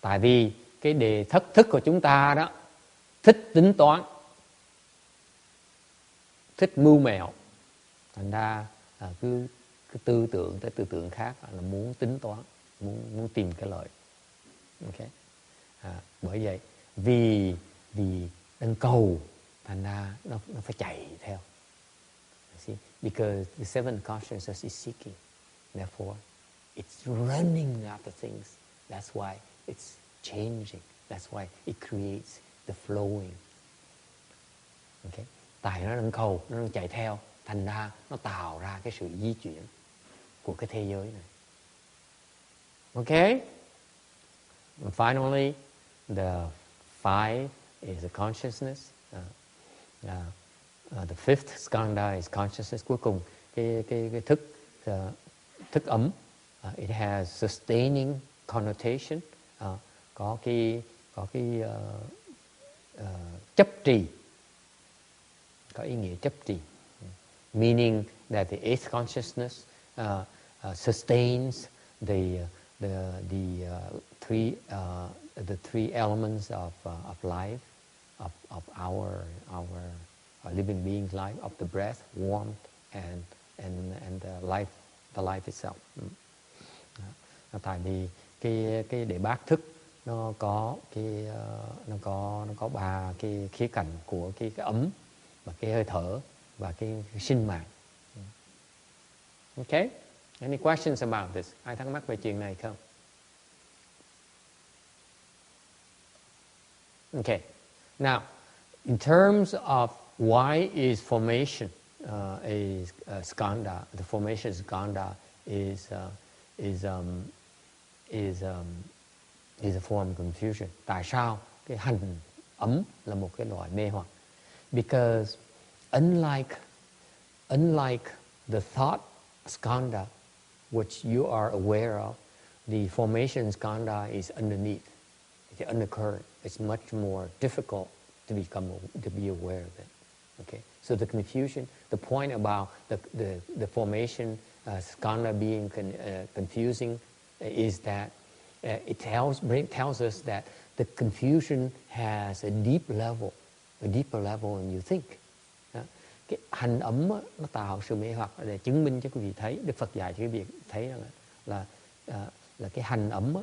Tại vì cái đề thức của chúng ta đó thích tính toán, thích mưu mẹo, thành ra cứ tư tưởng tới tư tưởng khác là muốn tính toán, muốn tìm cái lợi. Okay. Bởi vậy vì đang cầu, thành ra nó phải chạy theo. See? Because the seventh consciousness is seeking, therefore it's running after things. That's why it's changing. That's why it creates the flowing. Okay? Tại nó đang cầu, nó đang chạy theo, thành ra nó tạo ra cái sự di chuyển của cái thế giới này. Okay? And finally, the five is a consciousness. The fifth skanda is consciousness. Cuối cùng cái thức ấm. It has sustaining connotation. Có cái chấp trì, có ý nghĩa chấp trì. Meaning that the eighth consciousness sustains the three elements of life, of our living being's life, of the breath, warmth, and the life itself. Tại vì cái để bát thức nó có ba cái khía cạnh của cái ấm và cái hơi thở và cái sinh mạng. Okay? Any questions about this? Ai thắc mắc về chuyện này không? Okay. Now, in terms of why is formation a skanda? The formation skanda is a form of confusion. Tại sao cái hành ấm là một cái loại mê hoặc? Because unlike the thought skanda, which you are aware of, the formation skanda is underneath. It's undercurrent. It's much more difficult to be aware of it. Okay. So the confusion, the point about the formation skanda being confusing is that it tells us that the confusion has a deeper level than you think. Cái hành ấm nó tạo sự mê hoặc, để chứng minh cho quý vị thấy, Đức Phật dạy cho quý vị thấy là cái hành ấm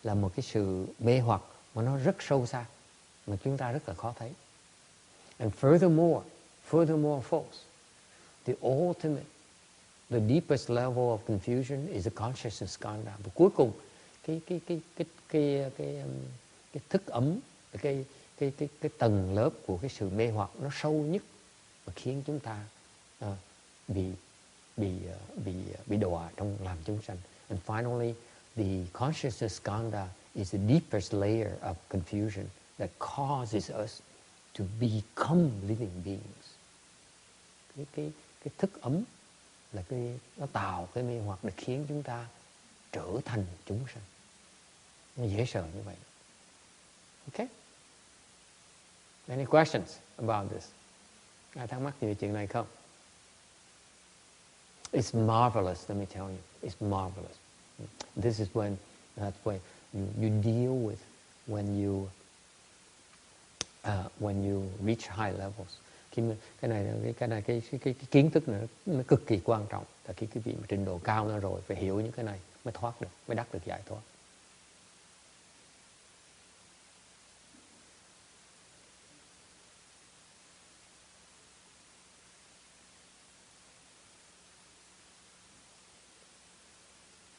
là một cái sự mê hoặc mà nó rất sâu xa, mà chúng ta rất là khó thấy. And furthermore folks, the ultimate, the deepest level of confusion is a consciousness skanda. Và cuối cùng cái thức ấm, cái tầng lớp của cái sự mê hoặc nó sâu nhất và khiến chúng ta bị đọa trong làm chúng sanh. And finally, the consciousness skanda is the deepest layer of confusion that causes us to become living beings. Cái thức ấm là nó tạo cái mê hoặc để khiến chúng ta trở thành chúng sanh. Nó dễ sợ như vậy. Okay? Any questions about this? Ai thắc mắc gì về chuyện này không? It's marvelous, let me tell you. It's marvelous. This is that's when you deal with when you reach high levels. Khi cái kiến thức này nó cực kỳ quan trọng. Tại khi quý vị mà trình độ cao nữa rồi phải hiểu những cái này mới thoát được, mới đắc được giải thoát.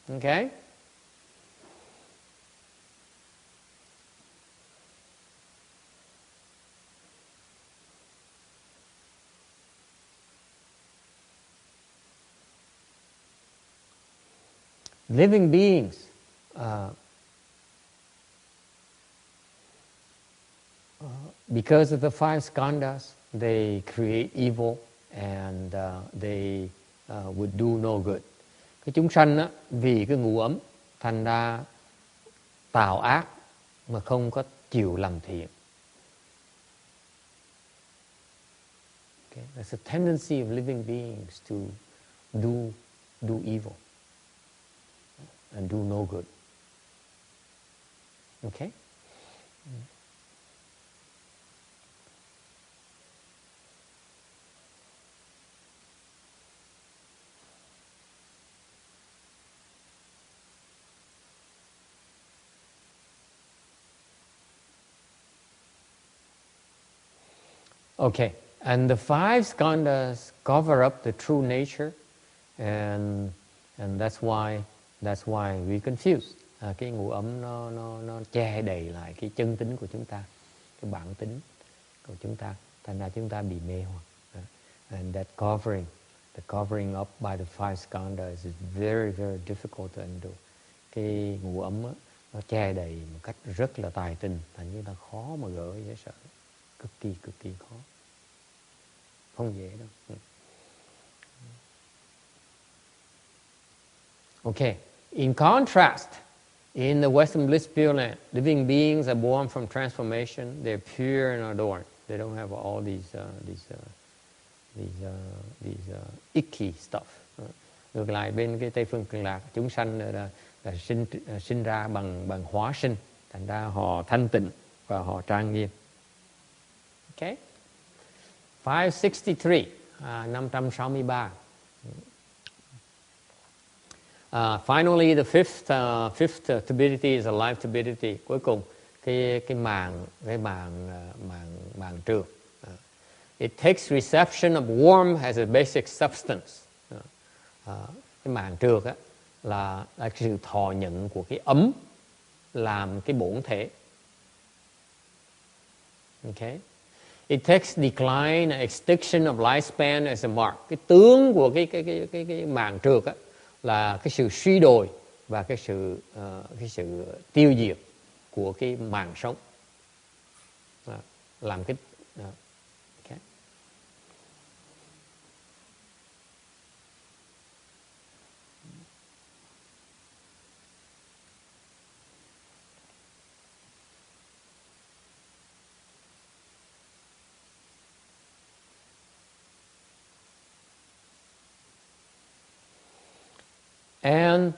Okay? Living beings because of the five skandhas, they create evil and they would do no good. Cái chúng sanh á, vì cái ngũ ấm thành ra tạo ác mà không có chịu làm thiện. Okay? That's a tendency of living beings to do evil and do no good. Okay? Okay, and the five skandhas cover up the true nature, and that's why we confuse. Cái ngũ ấm nó che đầy lại cái chân tính của chúng ta, cái bản tính của chúng ta, thành ra chúng ta bị mê hoặc. And that covering up by the five skandhas is very, very difficult to undo. Cái ngũ ấm á, nó che đầy một cách rất là tài tình, thành chúng ta khó mà gỡ dễ sợ. Cực kỳ khó, không dễ đâu. Okay, in contrast, in the Western Bliss Pure Land, living beings are born from transformation. They're pure and adorned. They don't have all these icky stuff. Ngược lại bên cái Tây phương Cực Lạc, chúng sanh là sinh ra bằng hóa sinh, thành ra họ thanh tịnh và họ trang nghiêm. Okay? 563, 563. Finally, the fifth turbidity is a life turbidity. Cuối cùng, cái màng trược. It takes reception of warmth as a basic substance. Cái màng trược á, là sự thọ nhận của cái ấm làm cái bổn thể. Okay? It takes decline and extinction of lifespan as a mark. Cái tướng của cái màng trược á, là cái sự suy đồi và cái sự tiêu diệt của cái màng sống. Làm cái okay. And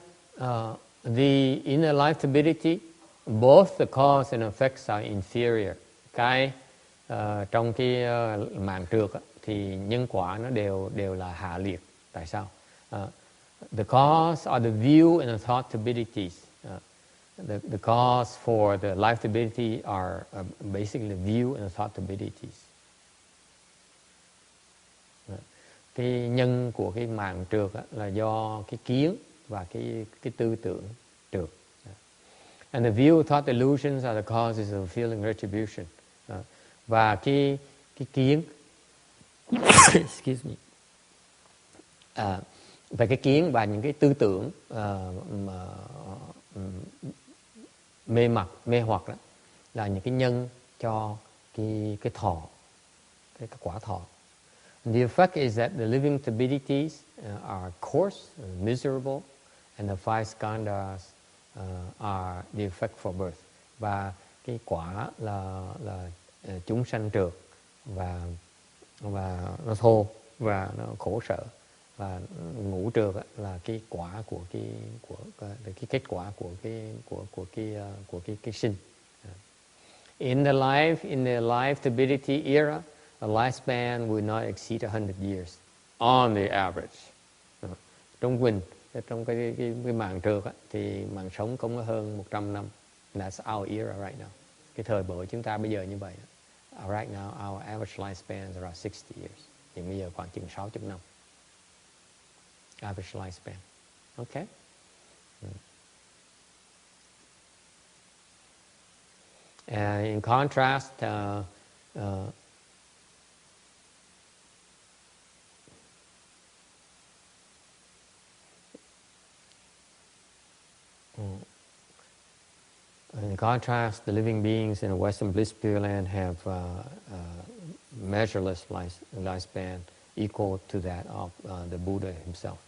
the inner life turbidity, both the cause and effects are inferior. Cái trong cái màng trược á, thì nhân quả nó đều là hạ liệt. Tại sao? The cause are the view and the thought turbidities. The cause for the life turbidity are basically the view and the thought turbidities. Cái nhân của cái màng trược á, là do cái kiến và cái tư tưởng trược. And the view, thought, illusions are the causes of feeling retribution. Và cái kiến excuse me. Và cái kiến và những cái tư tưởng mê hoặc đó là những cái nhân cho cái thọ, cái quả thọ. And the effect is that the living turbidities are coarse, miserable, and the five skandhas are the effect for birth. Và cái quả là chúng sanh trược và nó thô và nó khổ sở, và ngũ trược là cái quả của cái kết quả của cái sinh. In the life turbidity era, the lifespan will not exceed 100 years on the average. Trong cái màng trược thì màng sống không có hơn 100 năm. That's our era right now. Cái thời buổi chúng ta bây giờ như vậy. Right now, our average lifespan is around 60 years. Thì bây giờ khoảng chừng 60 năm. Average lifespan. Okay? In contrast, In contrast, the living beings in the Western Bliss Pure Land have measureless lifespan equal to that of the Buddha himself.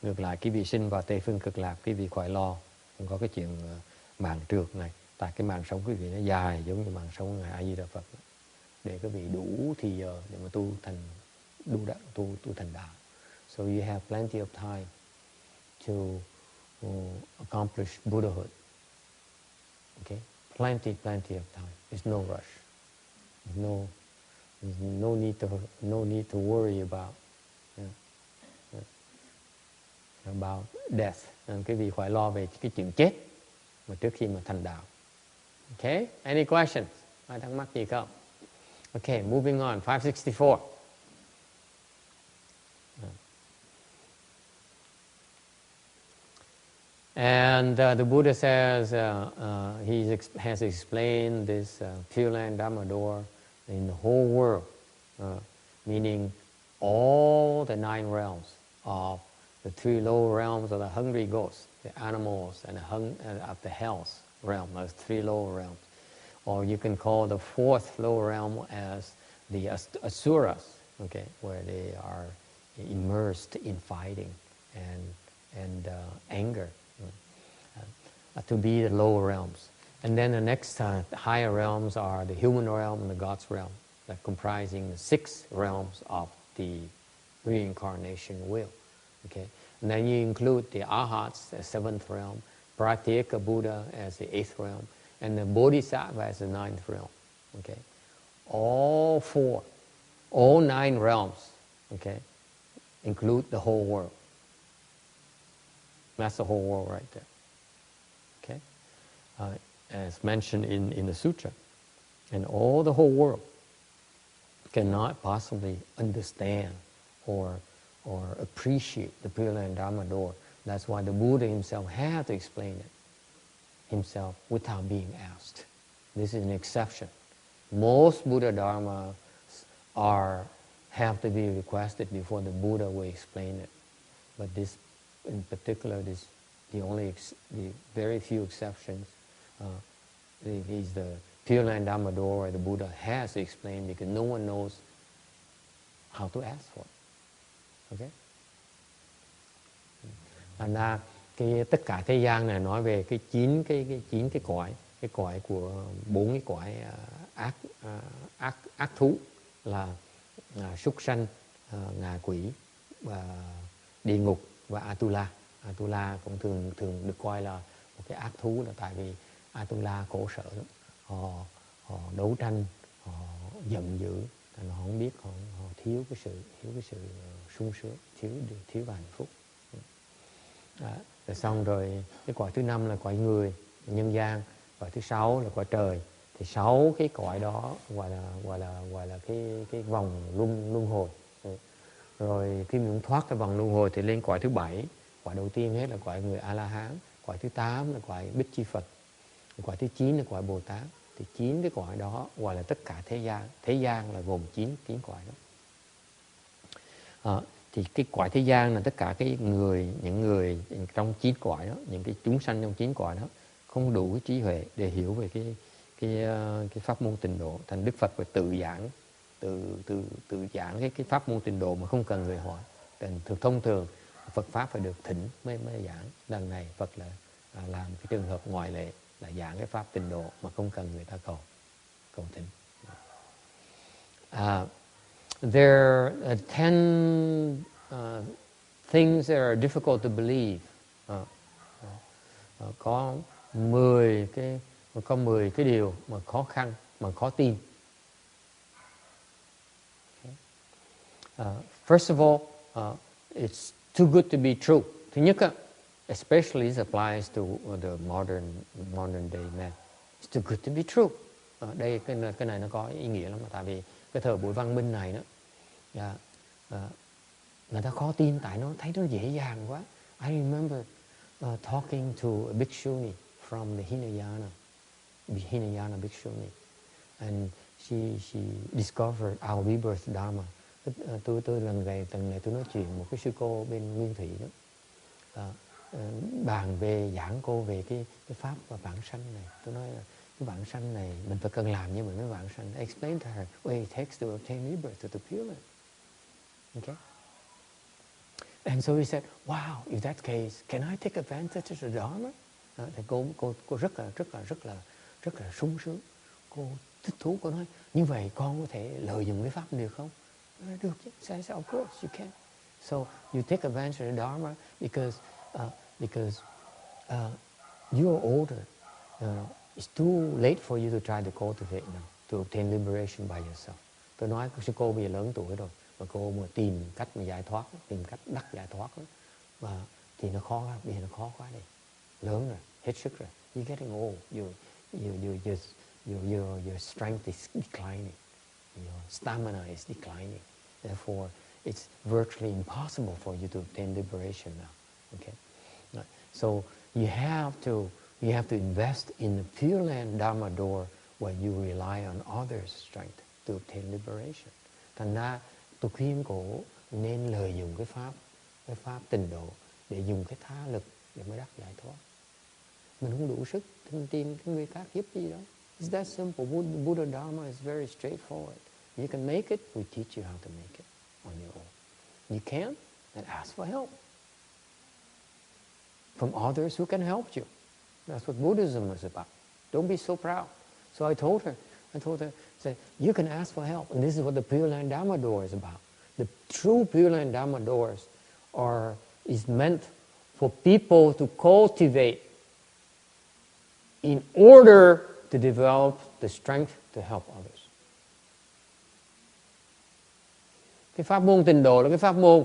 Ngược lại, cái vị sinh vào Tây Phương Cực Lạc, cái vị khỏi lo, không có cái chuyện mạng trượt này. Tại cái mạng sống quý vị nó dài giống như mạng sống Ngài A Di Đà Phật, để quý vị đủ thì giờ để mà tu thành tu thành đạo. So you have plenty of time to accomplish Buddhahood. Okay, plenty of time. There's no rush. There's no need to worry about death. Cái vị phải lo về cái chuyện chết mà trước khi mà thành đạo. Okay, any questions? Ai thắc mắc gì không? Okay, moving on. 564. And the Buddha says he has explained this Pure Land Dharma door in the whole world, meaning all the 9 realms of the 3 lower realms of the hungry ghosts, the animals, and of the hells realm, those 3 lower realms. Or you can call the 4th lower realm as the asuras, okay, where they are immersed in fighting and anger, to be the lower realms. And then the next higher realms are the human realm and the God's realm, that comprising the 6 realms of the reincarnation wheel. Okay, and then you include the Arhats, the 7th realm, Pratyeka Buddha as the 8th realm, and the Bodhisattva as the 9th realm. Okay, all 9 realms, okay, include the whole world. That's the whole world right there. Okay, as mentioned in the sutra, and all the whole world cannot possibly understand or appreciate the Pure Land Dharma door. That's why the Buddha himself had to explain it himself without being asked. This is an exception. Most Buddha Dharmas have to be requested before the Buddha will explain it. But this, in particular, the very few exceptions. Is the Pure Land Dharma door where the Buddha has to explain, because no one knows how to ask for it. Okay? Thành ra tất cả thế gian này nói về cái 9 cái cõi của 4 cái cõi ác thú là súc sanh, ngạ quỷ và địa ngục và Atula. Atula cũng thường được coi là một cái ác thú, là tại vì Atula khổ sở lắm. Họ đấu tranh, họ giận dữ, họ không biết, họ thiếu cái sự sung sướng, thiếu hạnh phúc. Rồi xong rồi cái cõi thứ 5 là cõi người, nhân gian. Cõi thứ 6 là cõi trời. Thì 6 cái cõi đó gọi là cái vòng luân hồi. Rồi khi mình thoát cái vòng luân hồi thì lên cõi thứ 7. Cõi đầu tiên hết là cõi người A La Hán. Cõi thứ 8 là cõi Bích Chi Phật. Cõi thứ 9 là cõi Bồ Tát. Thì 9 cái cõi đó gọi là tất cả thế gian. Thế gian là gồm 9 cõi đó. Thì cái cõi thế gian là tất cả những người trong 9 cõi đó, những cái chúng sanh trong 9 cõi đó không đủ cái trí huệ để hiểu về cái pháp môn tịnh độ. Thành Đức Phật phải tự giảng cái pháp môn tịnh độ mà không cần người hỏi. Thông thường Phật pháp phải được thỉnh mới giảng. Lần này Phật là làm cái trường hợp ngoại lệ, là giảng cái pháp tịnh độ mà không cần người ta cầu thỉnh. There are 10 things that are difficult to believe. Có 10 cái điều mà khó khăn, mà khó tin. First of all, it's too good to be true. Thứ nhất, especially this applies to the modern day man. It's too good to be true. Đây cái này nó có ý nghĩa lắm, tại vì cái thời buổi văn minh này đó, người ta khó tin tại nó thấy nó dễ dàng quá. I remember talking to a bhikshuni from the Hinayana bhikshuni, and she discovered our rebirth dharma. Tôi lần này tôi nói chuyện một cái sư cô bên Nguyên Thủy đó, bàn về giảng cô về cái pháp và vãng sanh này. Tôi nói là cái vãng sanh này mình phải cần làm như mình mới vãng sanh. I explained to her what it takes to obtain rebirth to the Pure Land. Okay? And so he said, wow, if that's case, can I take advantage of the Dharma? Thì cô rất là sung sướng. Cô thích thú, cô nói, như vậy con có thể lợi dụng cái pháp được không? Được chứ. I said, of course you can. So you take advantage of the Dharma because you're older. It's too late for you to try to cultivate now, to obtain liberation by yourself. Tôi nói sư cô bây giờ lớn tuổi rồi, mà cô mà tìm cách mà giải thoát, tìm cách đắc giải thoát đó, mà thì nó khó quá, bây giờ nó khó quá đi. Lớn rồi, hết sức rồi. You're getting old. Your strength is declining. Your stamina is declining. Therefore, it's virtually impossible for you to obtain liberation now. Okay? So you have to invest in the Pure Land Dharma door where you rely on others' strength to obtain liberation. Thành ra tôi khuyên cổ nên lợi dụng cái pháp tịnh độ để dùng cái tha lực để mới đắc giải thoát. Mình không đủ sức tìm cái người khác giúp gì đó. It's that simple. Buddha Dharma is very straightforward. You can make it, we teach you how to make it on your own. You can't, then ask for help from others who can help you. That's what Buddhism is about. Don't be so proud. So I told her, say, you can ask for help. And this is what the Pure Land Dharma door is about. The true Pure Land Dharma doors is meant for people to cultivate in order to develop the strength to help others. Cái pháp môn tịnh độ là cái pháp môn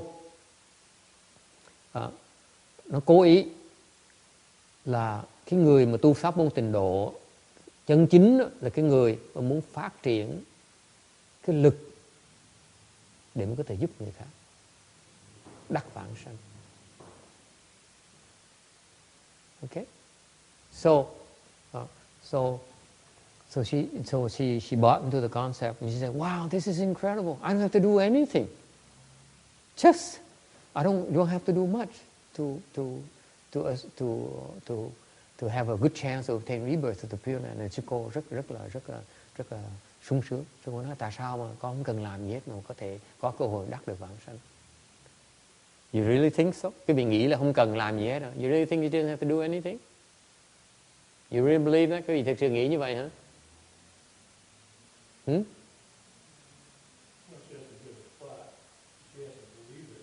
nó cố ý là cái người mà tu pháp môn tịnh độ chân chính là cái người mà muốn phát triển cái lực để mới có thể giúp người khác đắc vãng sanh. Okay? So she bought into the concept and she said, "Wow, this is incredible! I don't have to do anything. I don't have to do much to have a good chance to obtain rebirth to the Pure Land." And sư cô rất là sung sướng. Sư cô nói tại sao mà con không cần làm gì hết mà có thể có cơ hội đắc được vãng sanh? You really think so? Cái vị nghĩ là không cần làm gì hết. You really think you didn't have to do anything? You really believe that? Cái vị thực sự nghĩ như vậy hả? She has to give it flat. She has to believe it.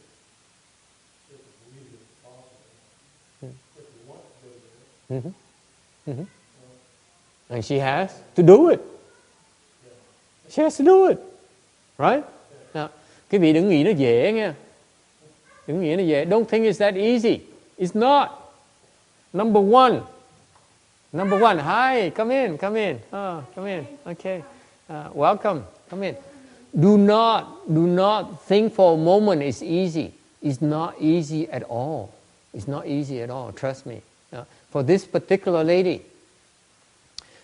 She has to believe it's possible. If you want to go there. And she has to do it. She has to do it. Right? Now, cái vị đừng nghĩ nó dễ nha. Đừng nghĩ nó dễ. Don't think it's that easy. It's not. Number one. Hi, come in. Oh, come in. Okay. Welcome. Come in. Do not think for a moment it's easy. It's not easy at all. It's not easy at all. Trust me. For this particular lady,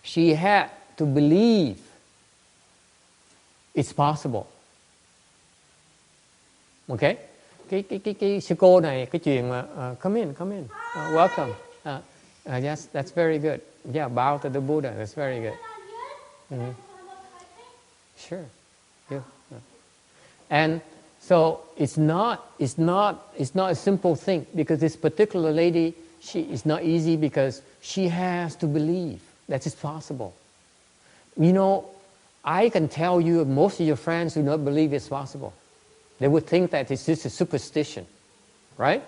she had to believe it's possible. Okay? Cái sư cô này, cái chuyện mà come in. Welcome. Yes, that's very good. Yeah, bow to the Buddha. That's very good. Sure. Yeah. And so it's not a simple thing because this particular lady, it's not easy because she has to believe that it's possible. You know, I can tell you most of your friends do not believe it's possible. They would think that it's just a superstition, right?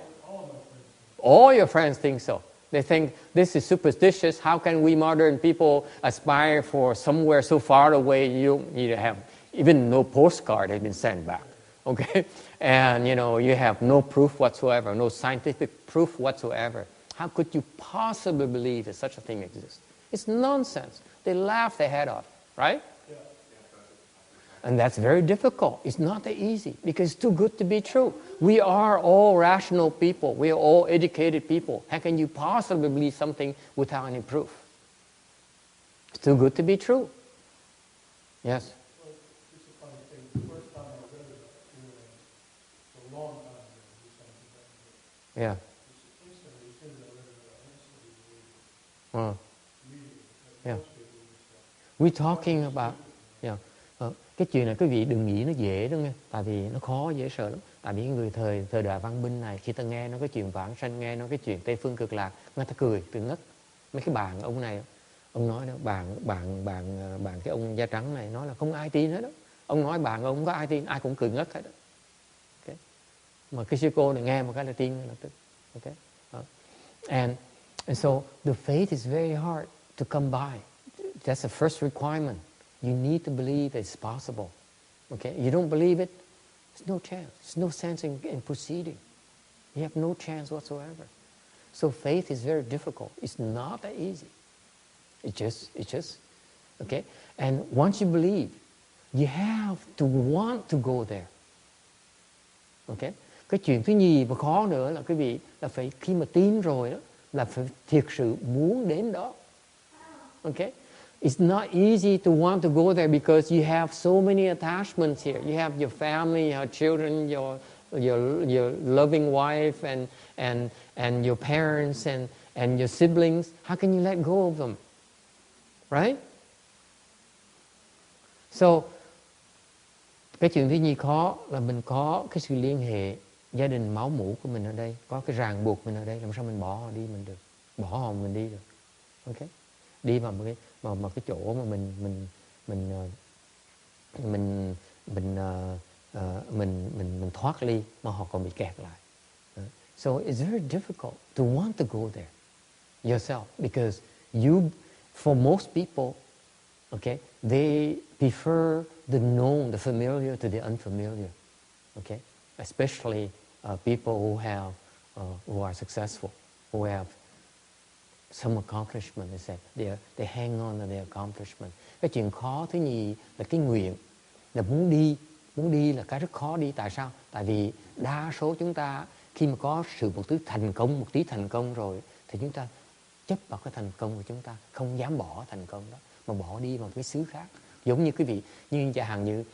All your friends think so. They think this is superstitious. How can we modern people aspire for somewhere so far away you have even no postcard has been sent back, okay? And you have no proof whatsoever, no scientific proof whatsoever. How could you possibly believe that such a thing exists? It's nonsense. They laugh their head off, right? Yeah. And that's very difficult. It's not that easy because it's too good to be true. We are all rational people. We are all educated people. How can you possibly believe something without any proof? It's too good to be true. Yes? Well, it's a funny thing. The first time I read it, a long time ago, Yeah. instantly, as soon Yeah. We're talking about, cái chuyện này quý vị đừng nghĩ nó dễ đâu nghe, tại vì nó khó dễ sợ lắm. Tại vì người thời đại văn minh này, khi ta nghe nó cái chuyện vãng sanh, nghe nó cái chuyện Tây phương cực lạc, người ta cười từ ngất. Mấy cái bạn ông này, ông nói đó, bạn cái ông da trắng này nói là không ai tin hết đó. Ông nói bạn ông không có ai tin, ai cũng cười ngất hết đó. Okay. Mà cái sư cô này nghe một cái là tin lập tức. Okay. And so the faith is very hard to come by. That's the first requirement. You need to believe it's possible. Okay? You don't believe it, there's no chance. There's no sense in proceeding. You have no chance whatsoever. So faith is very difficult. It's not that easy. It's just, okay? And once you believe, you have to want to go there. Okay? Cái chuyện thứ nhì và khó nữa là quý vị là phải khi mà tin rồi đó là phải thiệt sự muốn đến đó. Okay? It's not easy to want to go there because you have so many attachments here. You have your family, your children, your loving wife and your parents and your siblings. How can you let go of them? Right? So, cái chuyện thứ nhì khó là mình có cái sự liên hệ gia đình máu mủ của mình ở đây, có cái ràng buộc mình ở đây, làm sao mình bỏ họ đi mình được, bỏ họ mình đi được. Okay? Đi vào một cái chỗ mà mình thoát ly mà họ còn bị kẹt lại. So it's very difficult to want to go there yourself because for most people, okay, they prefer the known, the familiar to the unfamiliar. Okay, especially people who are successful, who have some accomplishment, they hang on to their accomplishment. Cái chuyện khó thứ nhì là cái nguyện, là muốn đi là cái rất khó đi. Tại sao? Tại vì đa số chúng ta khi mà có một tí thành công rồi thì chúng ta chấp vào cái thành công của chúng ta, không dám bỏ thành công đó mà bỏ đi vào cái xứ khác. Giống như quý vị, như chẳng hạn như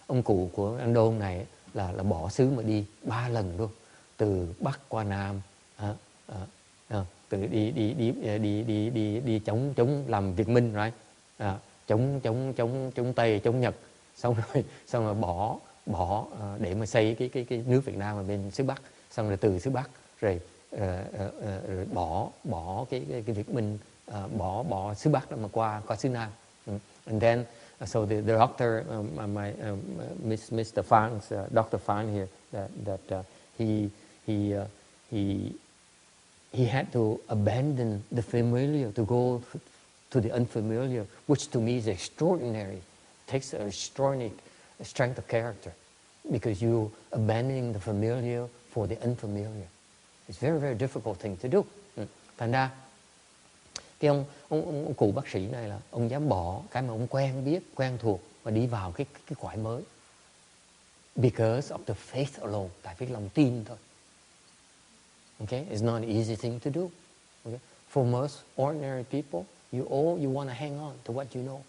ông cụ của anh Đôn này là bỏ xứ mà đi 3 lần luôn, từ Bắc qua Nam, từ đi chống làm Việt Minh, right? chống Tây, chống Nhật, xong rồi bỏ để mà xây cái nước Việt Nam ở bên xứ Bắc, xong rồi từ xứ Bắc rồi bỏ cái Việt Minh, bỏ xứ Bắc đó mà qua xứ Nam. And then so the doctor, Mr. Fang, Dr. Fang here, that he had to abandon the familiar to go to the unfamiliar, which to me is extraordinary. It takes an extraordinary strength of character because you abandoning the familiar for the unfamiliar. It's a very, very difficult thing to do. Thành ra cái ông cụ bác sĩ này là ông dám bỏ cái mà ông quen biết, quen thuộc và đi vào cái cõi mới. Because of the faith alone, tại vì lòng tin thôi. Okay, it's not an easy thing to do. Okay, for most ordinary people, you want to hang on to what you know,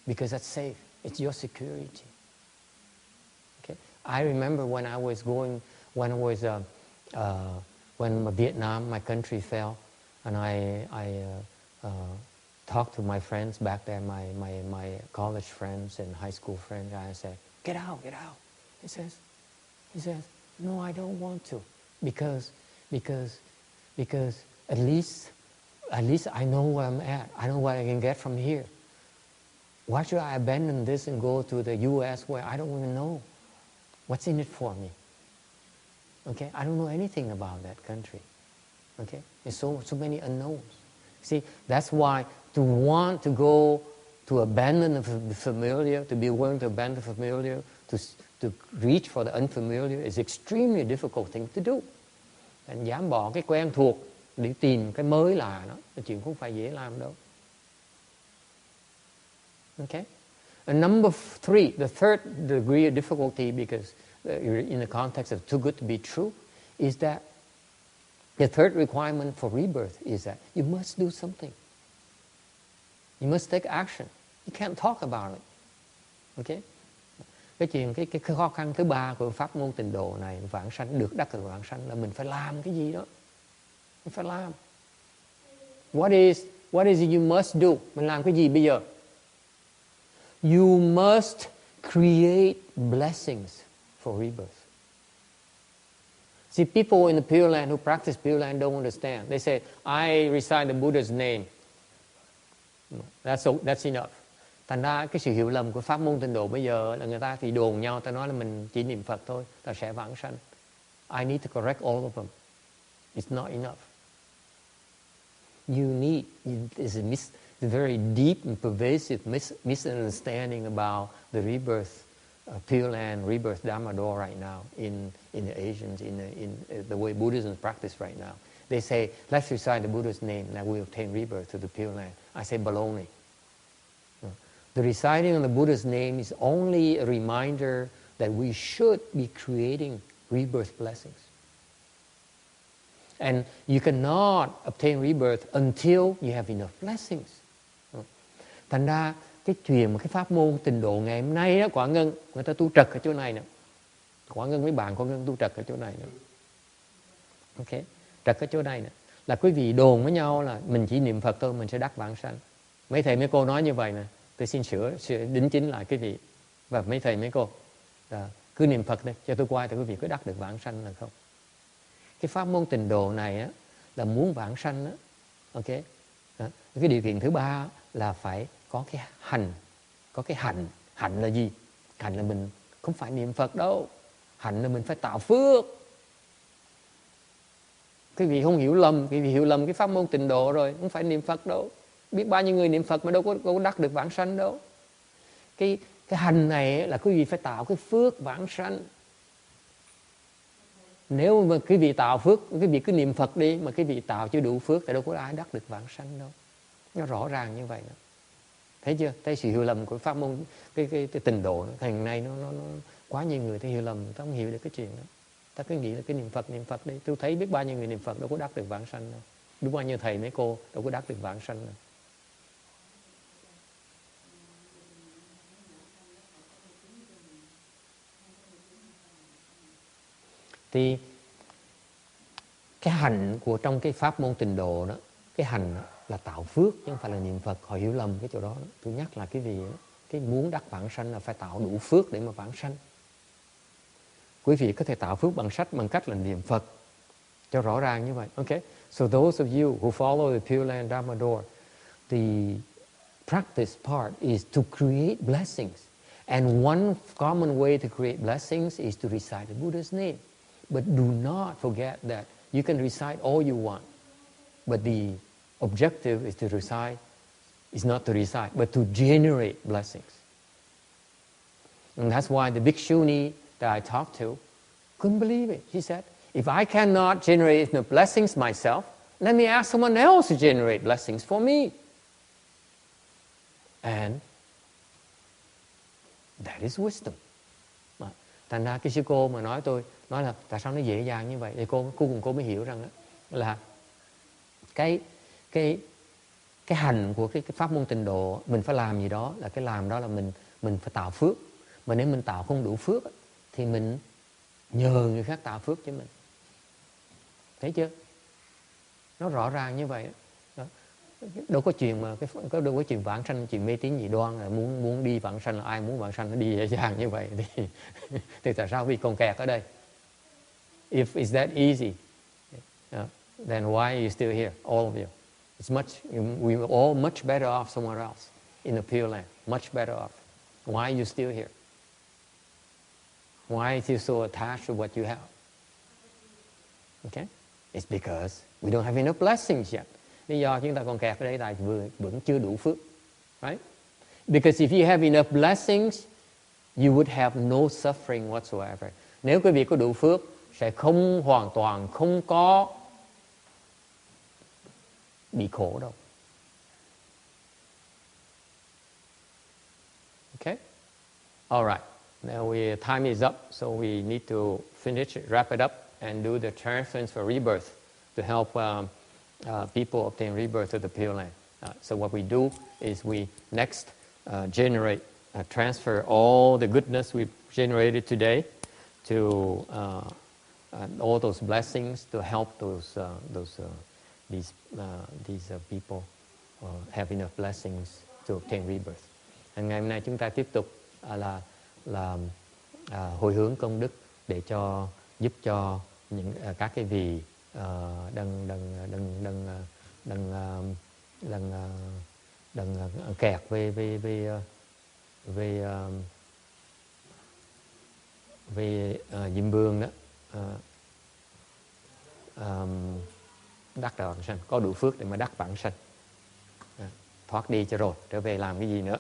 because that's safe. It's your security. Okay, I remember when Vietnam, my country fell, and I talked to my friends back there, my college friends and high school friends. I said, "Get out, get out." He says, "No, I don't want to, because at least I know where I'm at. I know what I can get from here. Why should I abandon this and go to the U.S. where I don't even know what's in it for me? Okay, I don't know anything about that country. Okay, there's so many unknowns. See, that's why to want to go to abandon the familiar, to be willing to abandon the familiar, to reach for the unfamiliar is extremely difficult thing to do. Anh dám bỏ cái quen thuộc để tìm cái mới lạ đó, cái chuyện không phải dễ làm đâu. Okay? And number 3, the third degree of difficulty, because in the context of too good to be true, is that the third requirement for rebirth is that you must do something. You must take action. You can't talk about it. Okay? Cái khó khăn thứ 3 của pháp môn tịnh độ này, vãng sanh, được đắc từ vãng sanh là mình phải làm cái gì đó. Mình phải làm. What is it you must do? Mình làm cái gì bây giờ? You must create blessings for rebirth. See, people in the Pure Land who practice Pure Land don't understand. They say, I recite the Buddha's name. That's enough. Thành ra cái sự hiểu lầm của pháp môn tịnh độ bây giờ là người ta thì đồn nhau, ta nói là mình chỉ niệm Phật thôi, ta sẽ vãng sanh. I need to correct all of them. It's not enough. You need, it's a very deep and pervasive misunderstanding about the rebirth, Pure Land, rebirth Dharma door right now in the Asians, in the way Buddhism is practiced right now. They say, let's recite the Buddha's name and we obtain rebirth to the Pure Land. I say, baloney. The reciting of the Buddha's name is only a reminder that we should be creating rebirth blessings. And you cannot obtain rebirth until you have enough blessings. Thành ra cái chuyện mà cái pháp môn tịnh độ ngày hôm nay đó, Quả Ngân, người ta tu trật ở chỗ này nè. Quả Ngân với bạn Quả Ngân tu trật ở chỗ này nè. Ok, trật ở chỗ này nè. Là quý vị đồn với nhau là mình chỉ niệm Phật thôi mình sẽ đắc vãng sanh. Mấy thầy mấy cô nói như vậy nè. Tôi xin sửa đính chính lại quý vị. Và mấy thầy mấy cô cứ niệm Phật đi, cho tôi qua thì quý vị có đắc được vãng sanh là không? Cái pháp môn tịnh độ này á, là muốn vãng sanh á, ok? Đó. Cái điều kiện thứ ba là phải có cái hành. Có cái hạnh. Hạnh là gì? Hạnh là mình không phải niệm Phật đâu. Hạnh là mình phải tạo phước. Quý vị không hiểu lầm, quý vị hiểu lầm cái pháp môn tịnh độ rồi, không phải niệm Phật đâu. Biết bao nhiêu người niệm Phật mà đâu có đắc được vãng sanh đâu. Cái hành này là quý vị phải tạo cái phước vãng sanh. Nếu mà quý vị tạo phước, quý vị cứ niệm Phật đi, mà quý vị tạo chưa đủ phước thì đâu có ai đắc được vãng sanh đâu. Nó rõ ràng như vậy đó. Thấy chưa? Thấy sự hiểu lầm của pháp môn cái tịnh độ. Thành nay nó quá nhiều người thấy hiểu lầm, ta không hiểu được cái chuyện đó. Ta cứ nghĩ là cái niệm Phật đi. Tôi thấy biết bao nhiêu người niệm Phật đâu có đắc được vãng sanh đâu. Biết bao nhiêu thầy mấy cô đâu có đắc được vãng sanh đâu. Thì cái hành của trong cái pháp môn tịnh độ đó, cái hành là tạo phước chứ không phải là niệm Phật. Họ hiểu lầm cái chỗ đó. Tôi nhắc là cái gì đó, cái muốn đắc vãng sanh là phải tạo đủ phước để mà vãng sanh. Quý vị có thể tạo phước bằng cách là niệm Phật cho rõ ràng như vậy. Okay. So those of you who follow the Pure Land Dharma door, the practice part is to create blessings. And one common way to create blessings is to recite the Buddha's name. But do not forget that you can recite all you want. But the objective is to recite, is not to recite, but to generate blessings. And that's why the bhikshuni that I talked to couldn't believe it. She said, if I cannot generate enough blessings myself, let me ask someone else to generate blessings for me. And that is wisdom. Thành ra cái sư cô mà nói là tại sao nó dễ dàng như vậy, thì cuối cùng cô mới hiểu rằng đó, là cái hành của cái pháp môn tịnh độ mình phải làm gì đó, là cái làm đó là mình phải tạo phước. Mà nếu mình tạo không đủ phước thì mình nhờ người khác tạo phước cho mình. Thấy chưa? Nó rõ ràng như vậy đó. Đâu có chuyện mà đâu có chuyện vãng sanh, chuyện mê tín dị đoan là muốn đi vãng sanh, là ai muốn vãng sanh nó đi dễ dàng như vậy thì tại sao vì còn kẹt ở đây? If it's that easy, then why are you still here, all of you? We're all much better off somewhere else in the Pure Land, much better off. Why are you still here? Why are you so attached to what you have? Okay? It's because we don't have enough blessings yet. Lý do chúng ta còn kẹt ở đây là vẫn chưa đủ phước. Right? Because if you have enough blessings, you would have no suffering whatsoever. Nếu quý vị có đủ phước, sẽ hoàn toàn không có bị khổ đâu. Okay? All right. Now time is up, so we need to finish it, wrap it up, and do the transference for rebirth to help people obtain rebirth to the Pure Land. So what we do is we next transfer all the goodness we've generated today to all those blessings to help those these people have enough blessings to obtain rebirth. Ngày hôm nay chúng ta tiếp tục hồi hướng công đức để giúp cho những các cái vị đang kẹt về Diêm Vương đó, đắc đạo vãng sanh, có đủ phước để mà đắc vãng sanh, thoát đi cho rồi trở về làm cái gì nữa.